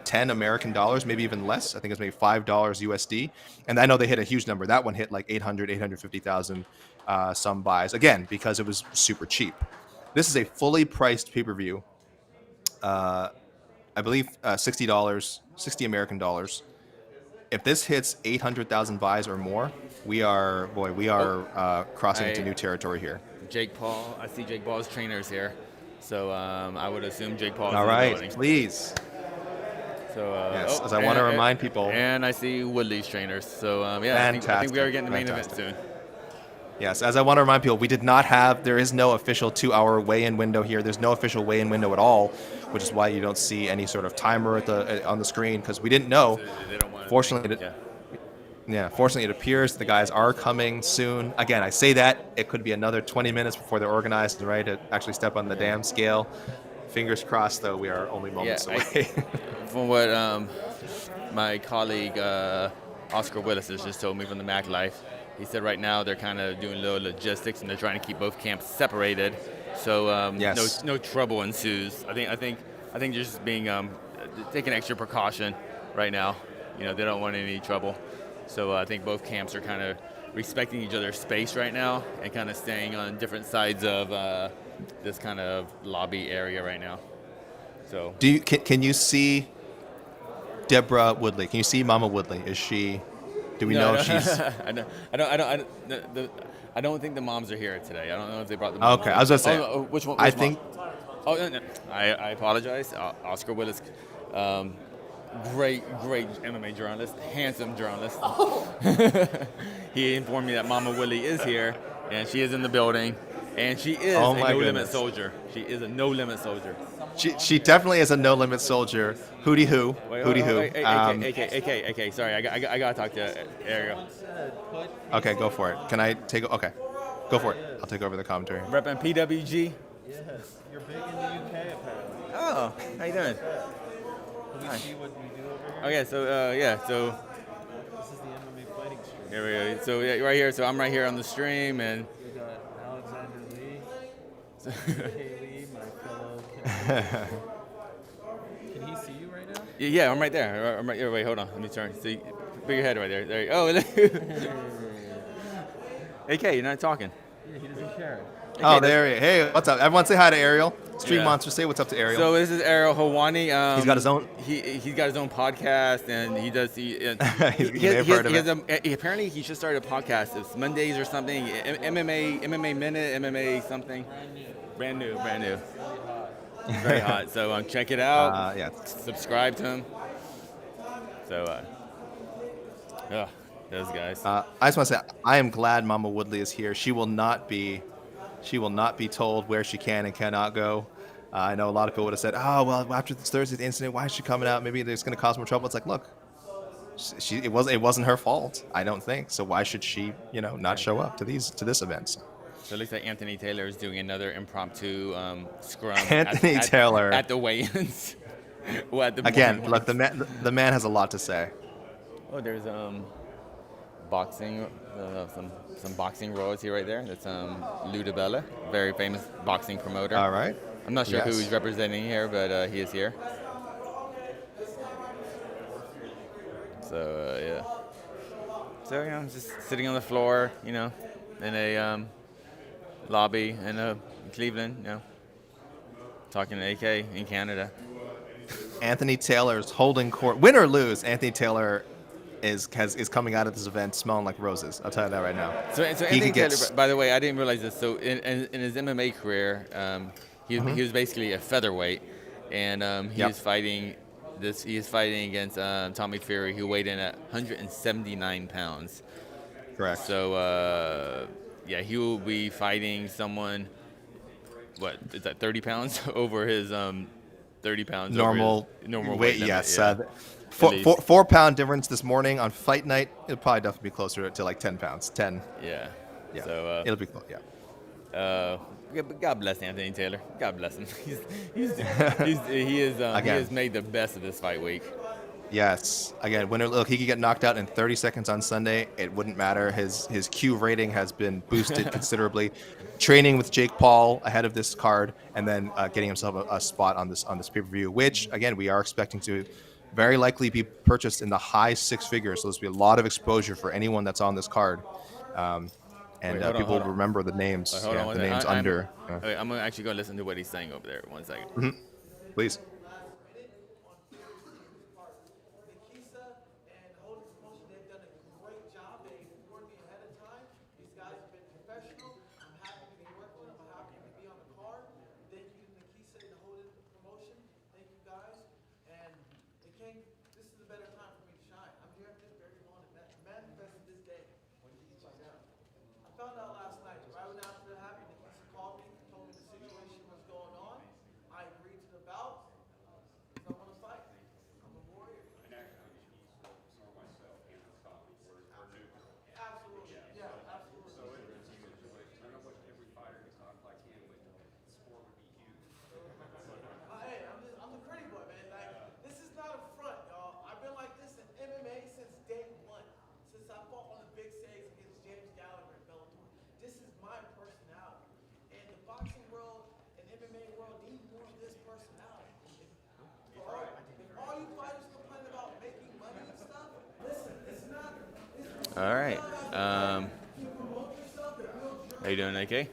Speaker 1: 10 American dollars, maybe even less. I think it's maybe $5 USD. And I know they hit a huge number. That one hit like 850,000 some buys, again, because it was super cheap. This is a fully priced pay-per-view. I believe $60, 60 American dollars. If this hits 800,000 buys or more, we are crossing into new territory here.
Speaker 2: Jake Paul, I see Jake Paul's trainers here, so I would assume Jake Paul is
Speaker 1: All
Speaker 2: in the
Speaker 1: right,
Speaker 2: building.
Speaker 1: please.
Speaker 2: So
Speaker 1: Yes, as I want to remind people.
Speaker 2: And I see Woodley's trainers. So I think we are getting the main event soon.
Speaker 1: Yes, as I want to remind people, there is no official 2-hour weigh-in window here. There's no official weigh-in window at all, which is why you don't see any sort of timer on the screen, because we didn't know.
Speaker 2: They don't want to
Speaker 1: Fortunately, fortunately, it appears the guys are coming soon. Again, I say that it could be another 20 minutes before they're organized and ready to actually step on the damn scale. Fingers crossed, though, we are only moments away.
Speaker 2: From what my colleague Oscar Willis has just told me from the Mac Life, he said right now they're kind of doing little logistics and they're trying to keep both camps separated, so no trouble ensues. I think they're just being taking extra precaution right now. They don't want any trouble, so I think both camps are kind of respecting each other's space right now and kind of staying on different sides of this kind of lobby area right now. So
Speaker 1: Can you see Deborah Woodley? Can you see Mama Woodley? Is she? Do we know if she's?
Speaker 2: I don't think the moms are here today. I don't know if they brought the moms.
Speaker 1: Okay, I was gonna say.
Speaker 2: Which one?
Speaker 1: I
Speaker 2: which
Speaker 1: think.
Speaker 2: mom? Oh no. I apologize. Oscar Willis, great MMA journalist, handsome journalist. He informed me that Mama Willie is here, and she is in the building, and she is a no-limit soldier. She is a no-limit soldier.
Speaker 1: She definitely is a no-limit soldier. Hootie hoo. Hootie hoo.
Speaker 2: AK. Sorry, I gotta talk to Ariel.
Speaker 1: Okay, go for it. Can I take? Okay, go for it. I'll take over the commentary.
Speaker 2: Repping PWG.
Speaker 6: Yes, you're big in the UK apparently.
Speaker 2: Oh, how you doing?
Speaker 6: Can we see what we do over here?
Speaker 2: Okay, so
Speaker 6: This is the MMA fighting stream.
Speaker 2: here we go. So right here. So I'm right here on the stream, and
Speaker 6: We got Alexander Lee. Kaylee, my fellow Canadian. Can he see you right now?
Speaker 2: Yeah, I'm right there. I'm right here. Wait, hold on. Let me turn. See, put your head right there. There you go. Hey, Kay, you're not talking.
Speaker 6: Yeah, he doesn't care.
Speaker 1: Oh, there he is. Hey, what's up? Everyone say hi to Ariel. Stream
Speaker 2: Yeah.
Speaker 1: Monster, say what's up to Ariel.
Speaker 2: So this is Ariel Hawani.
Speaker 1: He's got his own-
Speaker 2: He's got his own podcast, and he does.
Speaker 1: You may have heard of it.
Speaker 2: Apparently, he just started a podcast. It's Mondays or something. MMA Minute, MMA something. Brand new. Very hot. So check it out.
Speaker 1: Yeah.
Speaker 2: Subscribe to him. So, those guys.
Speaker 1: I just want to say I am glad Mama Woodley is here. She will not be told where she can and cannot go. I know a lot of people would have said, "Oh, well, after this Thursday incident, why is she coming out? Maybe it's going to cause more trouble." It's like, look, it wasn't her fault. I don't think so. Why should she, not show up to this event?
Speaker 2: So it looks like Anthony Taylor is doing another impromptu scrum.
Speaker 1: Anthony Taylor.
Speaker 2: at the weigh-ins. Well,
Speaker 1: Again, look, the man has a lot to say.
Speaker 2: Oh, there's boxing, some boxing royalty right there. That's Lou DiBella, very famous boxing promoter.
Speaker 1: All right.
Speaker 2: I'm not sure who
Speaker 1: Yes.
Speaker 2: he's representing here, but he is here. So yeah. So I'm just sitting on the floor, in a lobby in Cleveland, talking to AK in Canada.
Speaker 1: Anthony Taylor's holding court. Win or lose, Anthony Taylor is coming out of this event smelling like roses. I'll tell you that right now.
Speaker 2: So
Speaker 1: He
Speaker 2: Anthony
Speaker 1: could get
Speaker 2: Taylor, by the way, I didn't realize this. So in his MMA career, he was basically a featherweight, and he
Speaker 1: Yep.
Speaker 2: was fighting against Tommy Fury, who weighed in at 179 pounds.
Speaker 1: Correct.
Speaker 2: So he will be fighting someone. What is that? 30 pounds over his 30 pounds
Speaker 1: normal
Speaker 2: over his normal
Speaker 1: weight.
Speaker 2: limit,
Speaker 1: Yes.
Speaker 2: yeah.
Speaker 1: Four,
Speaker 2: least.
Speaker 1: four, 4 pound difference this morning on fight night. It'll probably definitely be closer to like 10 pounds. 10.
Speaker 2: Yeah.
Speaker 1: Yeah.
Speaker 2: So
Speaker 1: It'll be close. Yeah.
Speaker 2: but God bless Anthony Taylor. God bless him. He has made the best of this fight week.
Speaker 1: Yes. Again, winner. Look, he could get knocked out in 30 seconds on Sunday. It wouldn't matter. His Q rating has been boosted considerably. Training with Jake Paul ahead of this card, and then getting himself a spot on this pay-per-view, which again we are expecting to very likely be purchased in the high six figures. So there's be a lot of exposure for anyone that's on this card, and
Speaker 2: Wait, hold on,
Speaker 1: people
Speaker 2: hold
Speaker 1: will
Speaker 2: on.
Speaker 1: remember the names.
Speaker 2: Hold on
Speaker 1: Yeah,
Speaker 2: one
Speaker 1: the
Speaker 2: second.
Speaker 1: names under. Yeah.
Speaker 2: Wait, I'm actually going to listen to what he's saying over there. 1 second.
Speaker 1: Please.
Speaker 4: Nikisa and Holding Promotion, they've done a great job. They warned me ahead of time. These guys have been professional. I'm happy to be working with them. I'm happy to be on the card. Thank you to Nikisa and the Holding Promotion. Thank you guys. And this is a better time for me to shine. I'm here at this very moment. Manifested this day. I found out last night, right when after it happened, Nikisa called me, told me the situation was going on. I agreed to the bout. Because I want to fight. I'm a warrior. Absolutely, yeah, absolutely. Hey, I'm the pretty boy, man. Like, this is not a front, y'all. I've been like this in MMA since day one. Since I fought on the big stage against James Gallagher in Bellator. This is my personality. And the boxing world and MMA world need more of this personality. If all you fighters complain about making money and stuff, listen, it's not.
Speaker 2: All right. How you doing, AK?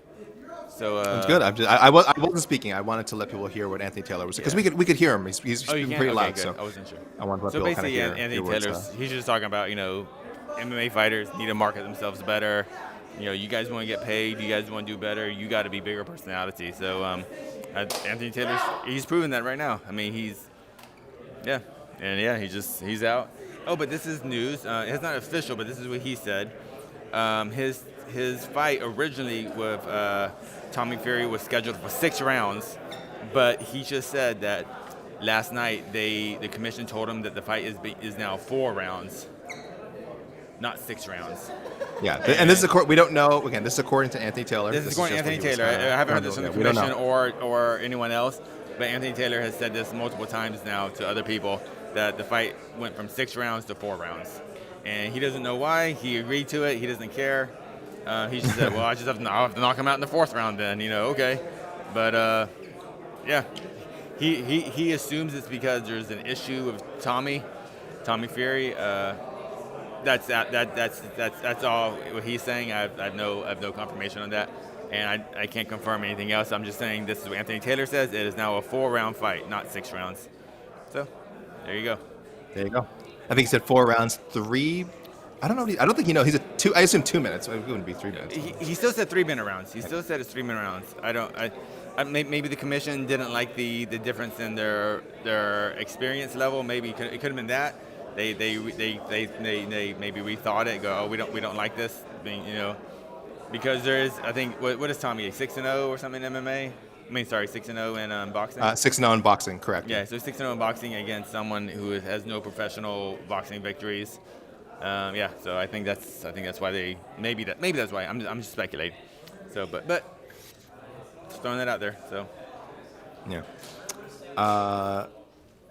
Speaker 2: So
Speaker 1: It's good. I wasn't speaking. I wanted to let people hear what Anthony Taylor was because we could hear him. He's
Speaker 2: Oh, you
Speaker 1: speaking
Speaker 2: can?
Speaker 1: pretty
Speaker 2: Okay,
Speaker 1: loud.
Speaker 2: good.
Speaker 1: So
Speaker 2: I wasn't sure.
Speaker 1: I wanted to let
Speaker 2: So
Speaker 1: people kind of
Speaker 2: basically,
Speaker 1: hear.
Speaker 2: Anthony
Speaker 1: what
Speaker 2: Taylor's he's just talking about MMA fighters need to market themselves better. You guys want to get paid. You guys want to do better. You got to be bigger personality. So Anthony Taylor's he's proven that right now. I mean he's he's out. Oh, but this is news. It's not official, but this is what he said. His fight originally with Tommy Fury was scheduled for 6 rounds, but he just said that last night the commission told him that the fight is now 4 rounds, not 6 rounds.
Speaker 1: Yeah, and this is we don't know. Again, this is according to Anthony Taylor.
Speaker 2: This is according to
Speaker 1: just what
Speaker 2: Anthony
Speaker 1: he was
Speaker 2: Taylor.
Speaker 1: kinda-
Speaker 2: I haven't heard this from the
Speaker 1: we don't
Speaker 2: commission
Speaker 1: know.
Speaker 2: or anyone else, but Anthony Taylor has said this multiple times now to other people that the fight went from 6 rounds to 4 rounds, and he doesn't know why. He agreed to it. He doesn't care. He just said, "Well, I'll have to knock him out in the 4th round then." Okay, But yeah, he assumes it's because there's an issue with Tommy Fury. That's all what he's saying. I have no confirmation on that, and I can't confirm anything else. I'm just saying this is what Anthony Taylor says. It is now a 4-round fight, not 6 rounds. So there you go.
Speaker 1: There you go. I think he said 4 rounds, 3. I don't know. I don't think he's a 2. I assume 2 minutes. It wouldn't be 3 minutes.
Speaker 2: He still said 3-minute rounds. He still said it's 3-minute rounds. Maybe the commission didn't like the difference in their experience level. Maybe it could have been that. They maybe rethought it. Go, oh, we don't like this. Because there is, I think, what is Tommy, 6-0 or something in MMA? I mean, sorry, 6-0 in boxing.
Speaker 1: 6-0 in boxing, correct?
Speaker 2: Yeah, so 6-0 in boxing against someone who has no professional boxing victories. Yeah, so I think that's why they maybe that's why I'm just speculating. So, but just throwing that out there. So.
Speaker 1: Yeah.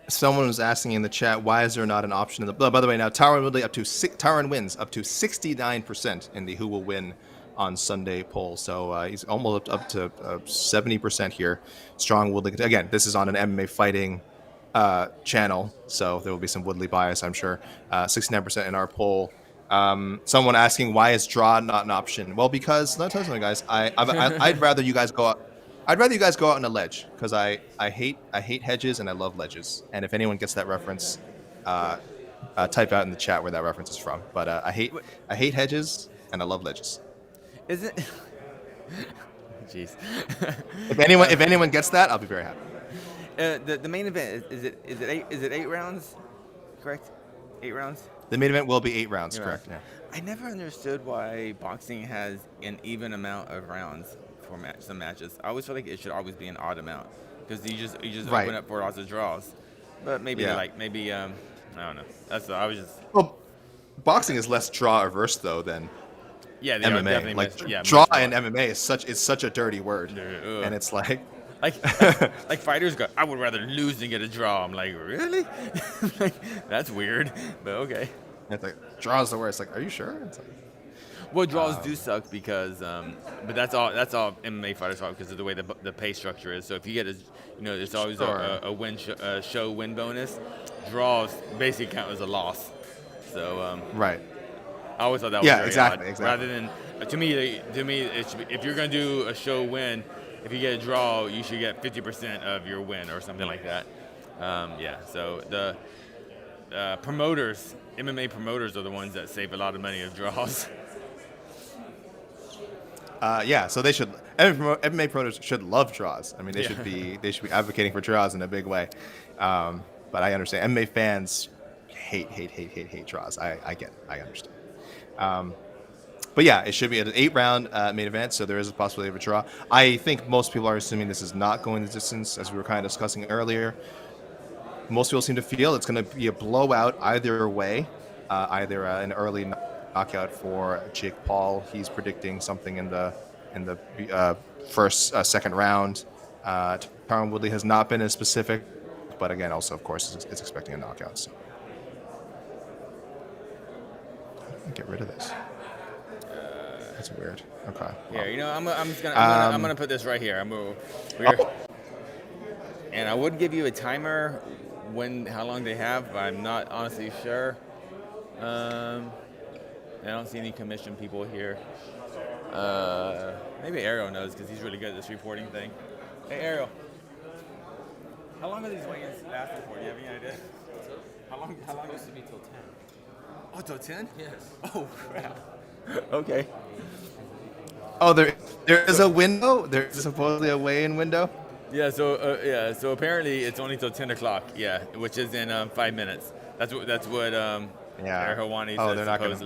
Speaker 1: Someone was asking in the chat, why is there not an option in the? By the way, now Tyron wins up to 69% in the who will win on Sunday poll. So he's almost up to 70% here. Strong Woodley. Again, this is on an MMA fighting channel, so there will be some Woodley bias, I'm sure. 69% in our poll. Someone asking, why is draw not an option? Well, because let me tell you something, guys. I'd rather you guys go out. I'd rather you guys go out on a ledge because I hate hedges and I love ledges. And if anyone gets that reference, type out in the chat where that reference is from. But I hate hedges and I love ledges.
Speaker 2: Is it? Jeez.
Speaker 1: If anyone gets that, I'll be very happy.
Speaker 2: The main event is it 8 rounds? Correct. 8 rounds.
Speaker 1: The main event will be 8 rounds. Correct. Yeah.
Speaker 2: I never understood why boxing has an even amount of rounds for some matches. I always feel like it should always be an odd amount because you just
Speaker 1: right.
Speaker 2: open up for lots of draws. But maybe I don't know. I was just.
Speaker 1: Well, boxing is less draw averse though than MMA. Like draw in MMA is such a dirty word, and it's like
Speaker 2: fighters go, I would rather lose than get a draw. I'm like, really? That's weird, but okay.
Speaker 1: It's like draws the worst. Like, are you sure? It's like,
Speaker 2: well, draws do suck because, but that's all MMA fighters fault because of the way the pay structure is. So if you get there's always a show win bonus. Draws basically count as a loss. So
Speaker 1: right.
Speaker 2: I always thought that was very
Speaker 1: exactly.
Speaker 2: Rather than to me, it should be, if you're gonna do a show win, if you get a draw, you should get 50% of your win or something like that. So the MMA promoters are the ones that save a lot of money of draws.
Speaker 1: So they should. MMA promoters should love draws. I mean, they should be advocating for draws in a big way. But I understand MMA fans hate draws. I get it. I understand. But yeah, it should be an 8-round main event, so there is a possibility of a draw. I think most people are assuming this is not going the distance, as we were kind of discussing earlier. Most people seem to feel it's going to be a blowout either way, either an early knockout for Jake Paul. He's predicting something in the second round. Tyron Woodley has not been as specific, but again, also of course, it's expecting a knockout. So get rid of this. That's weird. Okay.
Speaker 2: Yeah, I'm gonna put this right here. And I would give you a timer how long they have, but I'm not honestly sure. I don't see any commission people here. Maybe Ariel knows because he's really good at this reporting thing. Hey Ariel, how long are these weigh-ins lasting for? Do you have any idea? How long?
Speaker 5: It's supposed to be till 10.
Speaker 2: Oh, till 10?
Speaker 5: Yes.
Speaker 2: Oh crap. Okay.
Speaker 1: Oh, there is a window. There's supposedly a weigh-in window.
Speaker 2: Yeah. So apparently it's only till 10 o'clock. Yeah, which is in 5 minutes. That's what Ariel Helwani says.
Speaker 1: They're not going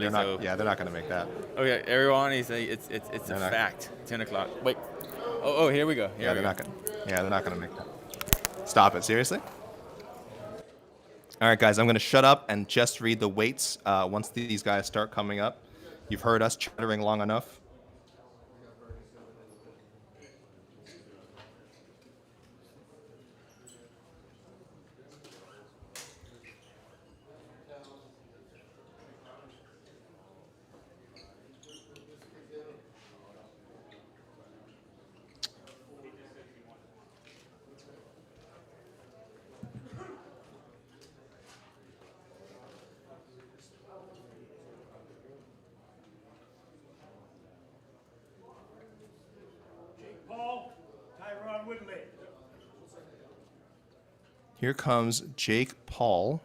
Speaker 1: to make that.
Speaker 2: Okay, Ariel Helwani says it's a fact. 10 o'clock. Wait. Oh, here we go.
Speaker 1: They're not going to make that. Stop it. Seriously? All right, guys, I'm going to shut up and just read the weights once these guys start coming up. You've heard us chattering long enough. Here comes Jake Paul.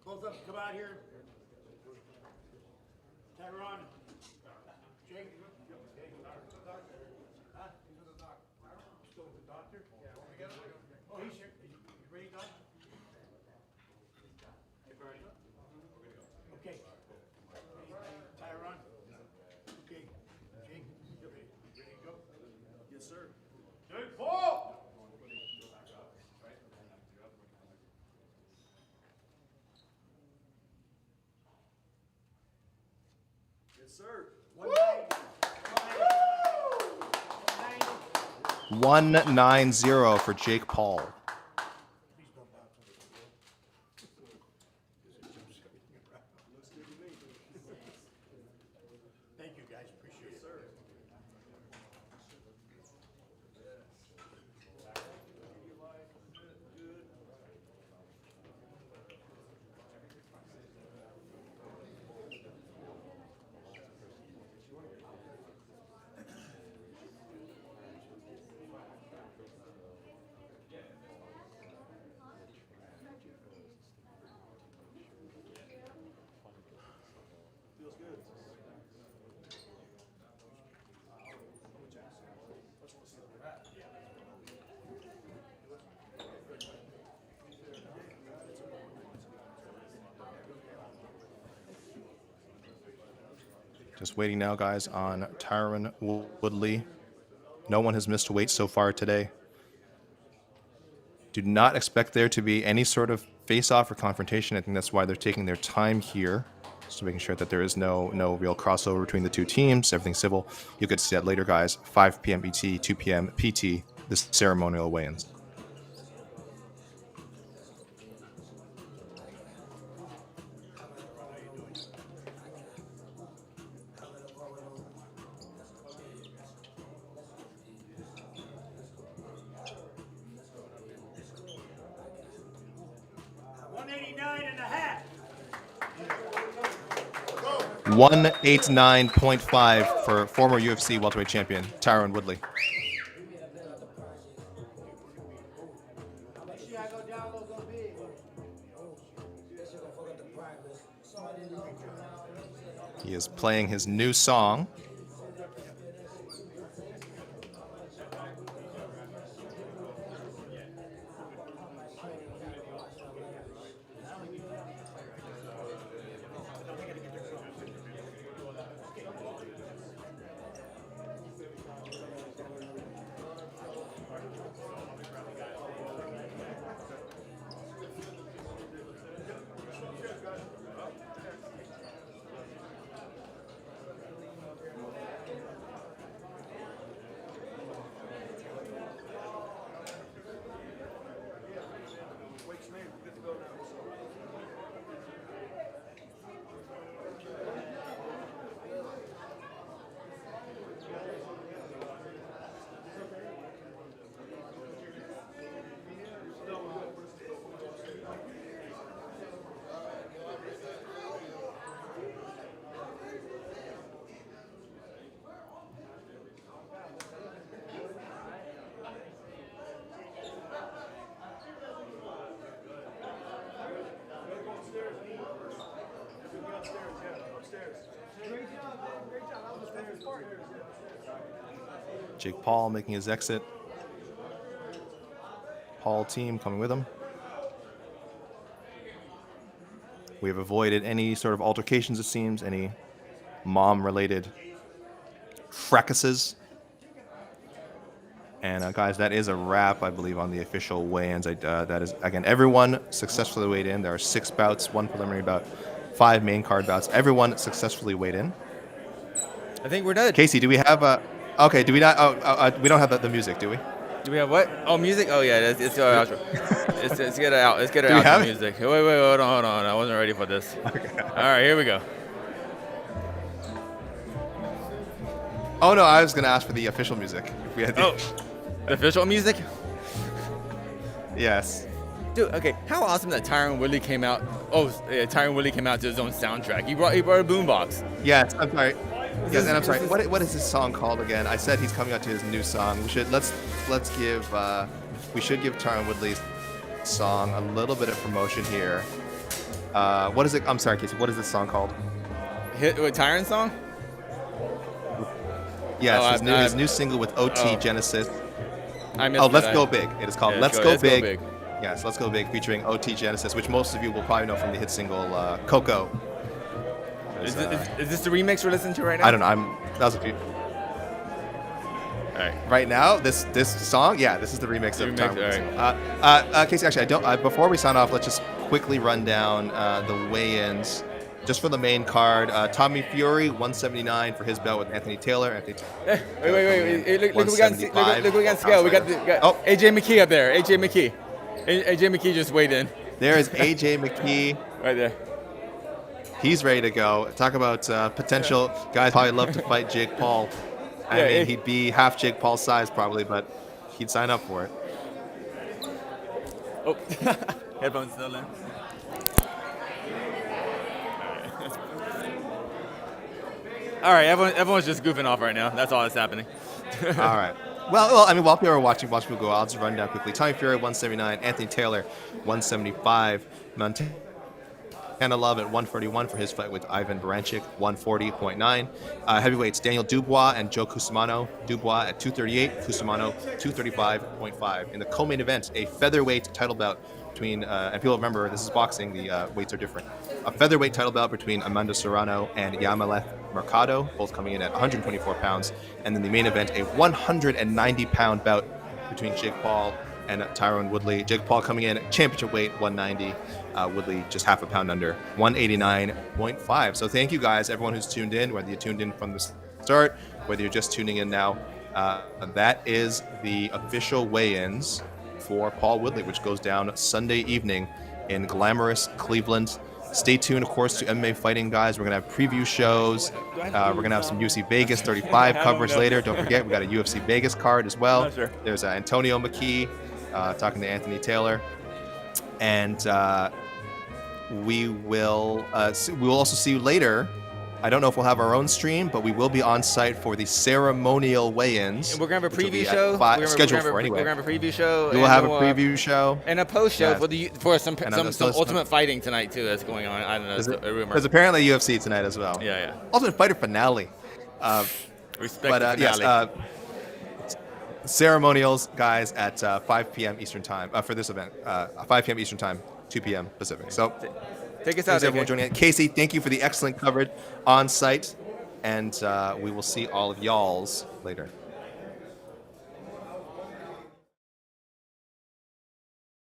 Speaker 3: Close up, come out here. Tyron. Jake. Huh? Still with the doctor? Yeah. Oh, he's here. You ready, Doc? Okay. Tyron. Okay. Jake, you ready to go? Yes, sir. Jake Paul! Yes, sir.
Speaker 1: 190 for Jake Paul.
Speaker 3: Thank you, guys. Appreciate it. Sir.
Speaker 1: Just waiting now, guys, on Tyron Woodley. No one has missed weight so far today. Do not expect there to be any sort of face-off or confrontation. I think that's why they're taking their time here, just making sure that there is no real crossover between the two teams. Everything's civil. You could see that later, guys. 5 p.m. ET, 2 p.m. PT, this ceremonial weigh-ins.
Speaker 3: and a half.
Speaker 1: 189.5 for former UFC welterweight champion Tyron Woodley. He is playing his new song. Jake Paul making his exit. Paul team coming with him. We have avoided any sort of altercations, it seems, any mom-related fracases. And guys, that is a wrap, I believe, on the official weigh-ins. That is, again, everyone successfully weighed in. There are 6 bouts, 1 preliminary bout, 5 main card bouts. Everyone successfully weighed in.
Speaker 2: I think we're done.
Speaker 1: Casey, do we have okay, do we not? We don't have the music, do we?
Speaker 2: Do we have what? Oh, music. Oh yeah, let's get it out. Let's get it
Speaker 1: Do we
Speaker 2: out.
Speaker 1: have
Speaker 2: The
Speaker 1: it?
Speaker 2: music. Wait, hold on. I wasn't ready for this. All right, here we go.
Speaker 1: Oh no, I was gonna ask for the official music. If we had the,
Speaker 2: Oh, the official music.
Speaker 1: Yes.
Speaker 2: Dude, okay, how awesome that Tyron Woodley came out. Oh, yeah, Tyron Woodley came out to his own soundtrack. He brought a boombox.
Speaker 1: Yes, I'm sorry. Yes, and I'm sorry. What is this song called again? I said he's coming out to his new song. We should give Tyron Woodley's song a little bit of promotion here. What is it? I'm sorry, Casey. What is this song called?
Speaker 2: What Tyron song?
Speaker 1: Yes,
Speaker 2: Oh,
Speaker 1: his new single with OT Genesis.
Speaker 2: I missed
Speaker 1: Oh,
Speaker 2: it.
Speaker 1: Let's Go Big. It is called
Speaker 2: Yeah,
Speaker 1: Let's Go Big.
Speaker 2: Big.
Speaker 1: Yes, Let's Go Big, featuring OT Genesis, which most of you will probably know from the hit single Coco.
Speaker 2: Is this the remix we're listening to right now?
Speaker 1: I don't know. That was a few.
Speaker 2: All right.
Speaker 1: Right now, this song, yeah, this is the remix of Tyron Woodley's
Speaker 2: Remix,
Speaker 1: song. Casey, actually, I don't. Before we sign off, let's just quickly run down the weigh-ins. Just for the main card, Tommy Fury, 179 for his bout with Anthony Taylor.
Speaker 2: Wait. Hey, look what we got. Look we got scale. We got
Speaker 1: Oh.
Speaker 2: AJ McKee up there. AJ McKee. AJ McKee just weighed in.
Speaker 1: There is AJ McKee.
Speaker 2: Right there.
Speaker 1: He's ready to go. Talk about potential guys probably love to fight Jake Paul. I
Speaker 2: Yeah,
Speaker 1: mean, he'd be half Jake Paul's size probably, but he'd sign up for it.
Speaker 2: Oh, headphones still in. All right, everyone's just goofing off right now. That's all that's happening.
Speaker 1: All right. Well, I mean, while people are watching people go, I'll just run down quickly. Tommy Fury, 179. Anthony Taylor, 175. Montana Love at 141 for his fight with Ivan Baranchyk, 140.9. Heavyweights, Daniel Dubois and Joe Cusumano. Dubois at 238, Cusumano 235.5. In the co-main event, a featherweight title bout between, and people remember, this is boxing, the weights are different. A featherweight title bout between Amanda Serrano and Yamaleth Mercado, both coming in at 124 pounds. And then the main event, a 190-pound bout between Jake Paul and Tyron Woodley. Jake Paul coming in at championship weight, 190. Woodley just half a pound under, 189.5. So thank you guys, everyone who's tuned in, whether you tuned in from the start, whether you're just tuning in now. That is the official weigh-ins for Paul Woodley, which goes down Sunday evening in glamorous Cleveland. Stay tuned, of course, to MMA Fighting, guys. We're going to have preview shows. We're going to have some UFC Vegas 35 coverage later. Don't forget, we got a UFC Vegas card as well.
Speaker 2: Sure.
Speaker 1: There's Antonio McKee talking to Anthony Taylor. And we will also see you later. I don't know if we'll have our own stream, but we will be on site for the ceremonial weigh-ins.
Speaker 2: And we're gonna have a
Speaker 1: which will be
Speaker 2: preview
Speaker 1: at
Speaker 2: show.
Speaker 1: Scheduled for anyway.
Speaker 2: We're gonna have a preview show.
Speaker 1: We will have a preview show
Speaker 2: and a post show
Speaker 1: Yes.
Speaker 2: for some
Speaker 1: And
Speaker 2: some ultimate fighting tonight too. That's going on. I don't know. It's a rumor.
Speaker 1: There's apparently UFC tonight as well.
Speaker 2: Yeah.
Speaker 1: Ultimate Fighter finale.
Speaker 2: Respect
Speaker 1: But
Speaker 2: the finale.
Speaker 1: yes, ceremonials, guys, at 5 p.m. Eastern time for this event. 5 p.m. Eastern time, 2 p.m. Pacific. So
Speaker 2: Take us out,
Speaker 1: thanks everyone
Speaker 2: AK.
Speaker 1: joining in. Casey, thank you for the excellent coverage on site, and we will see all of y'alls later.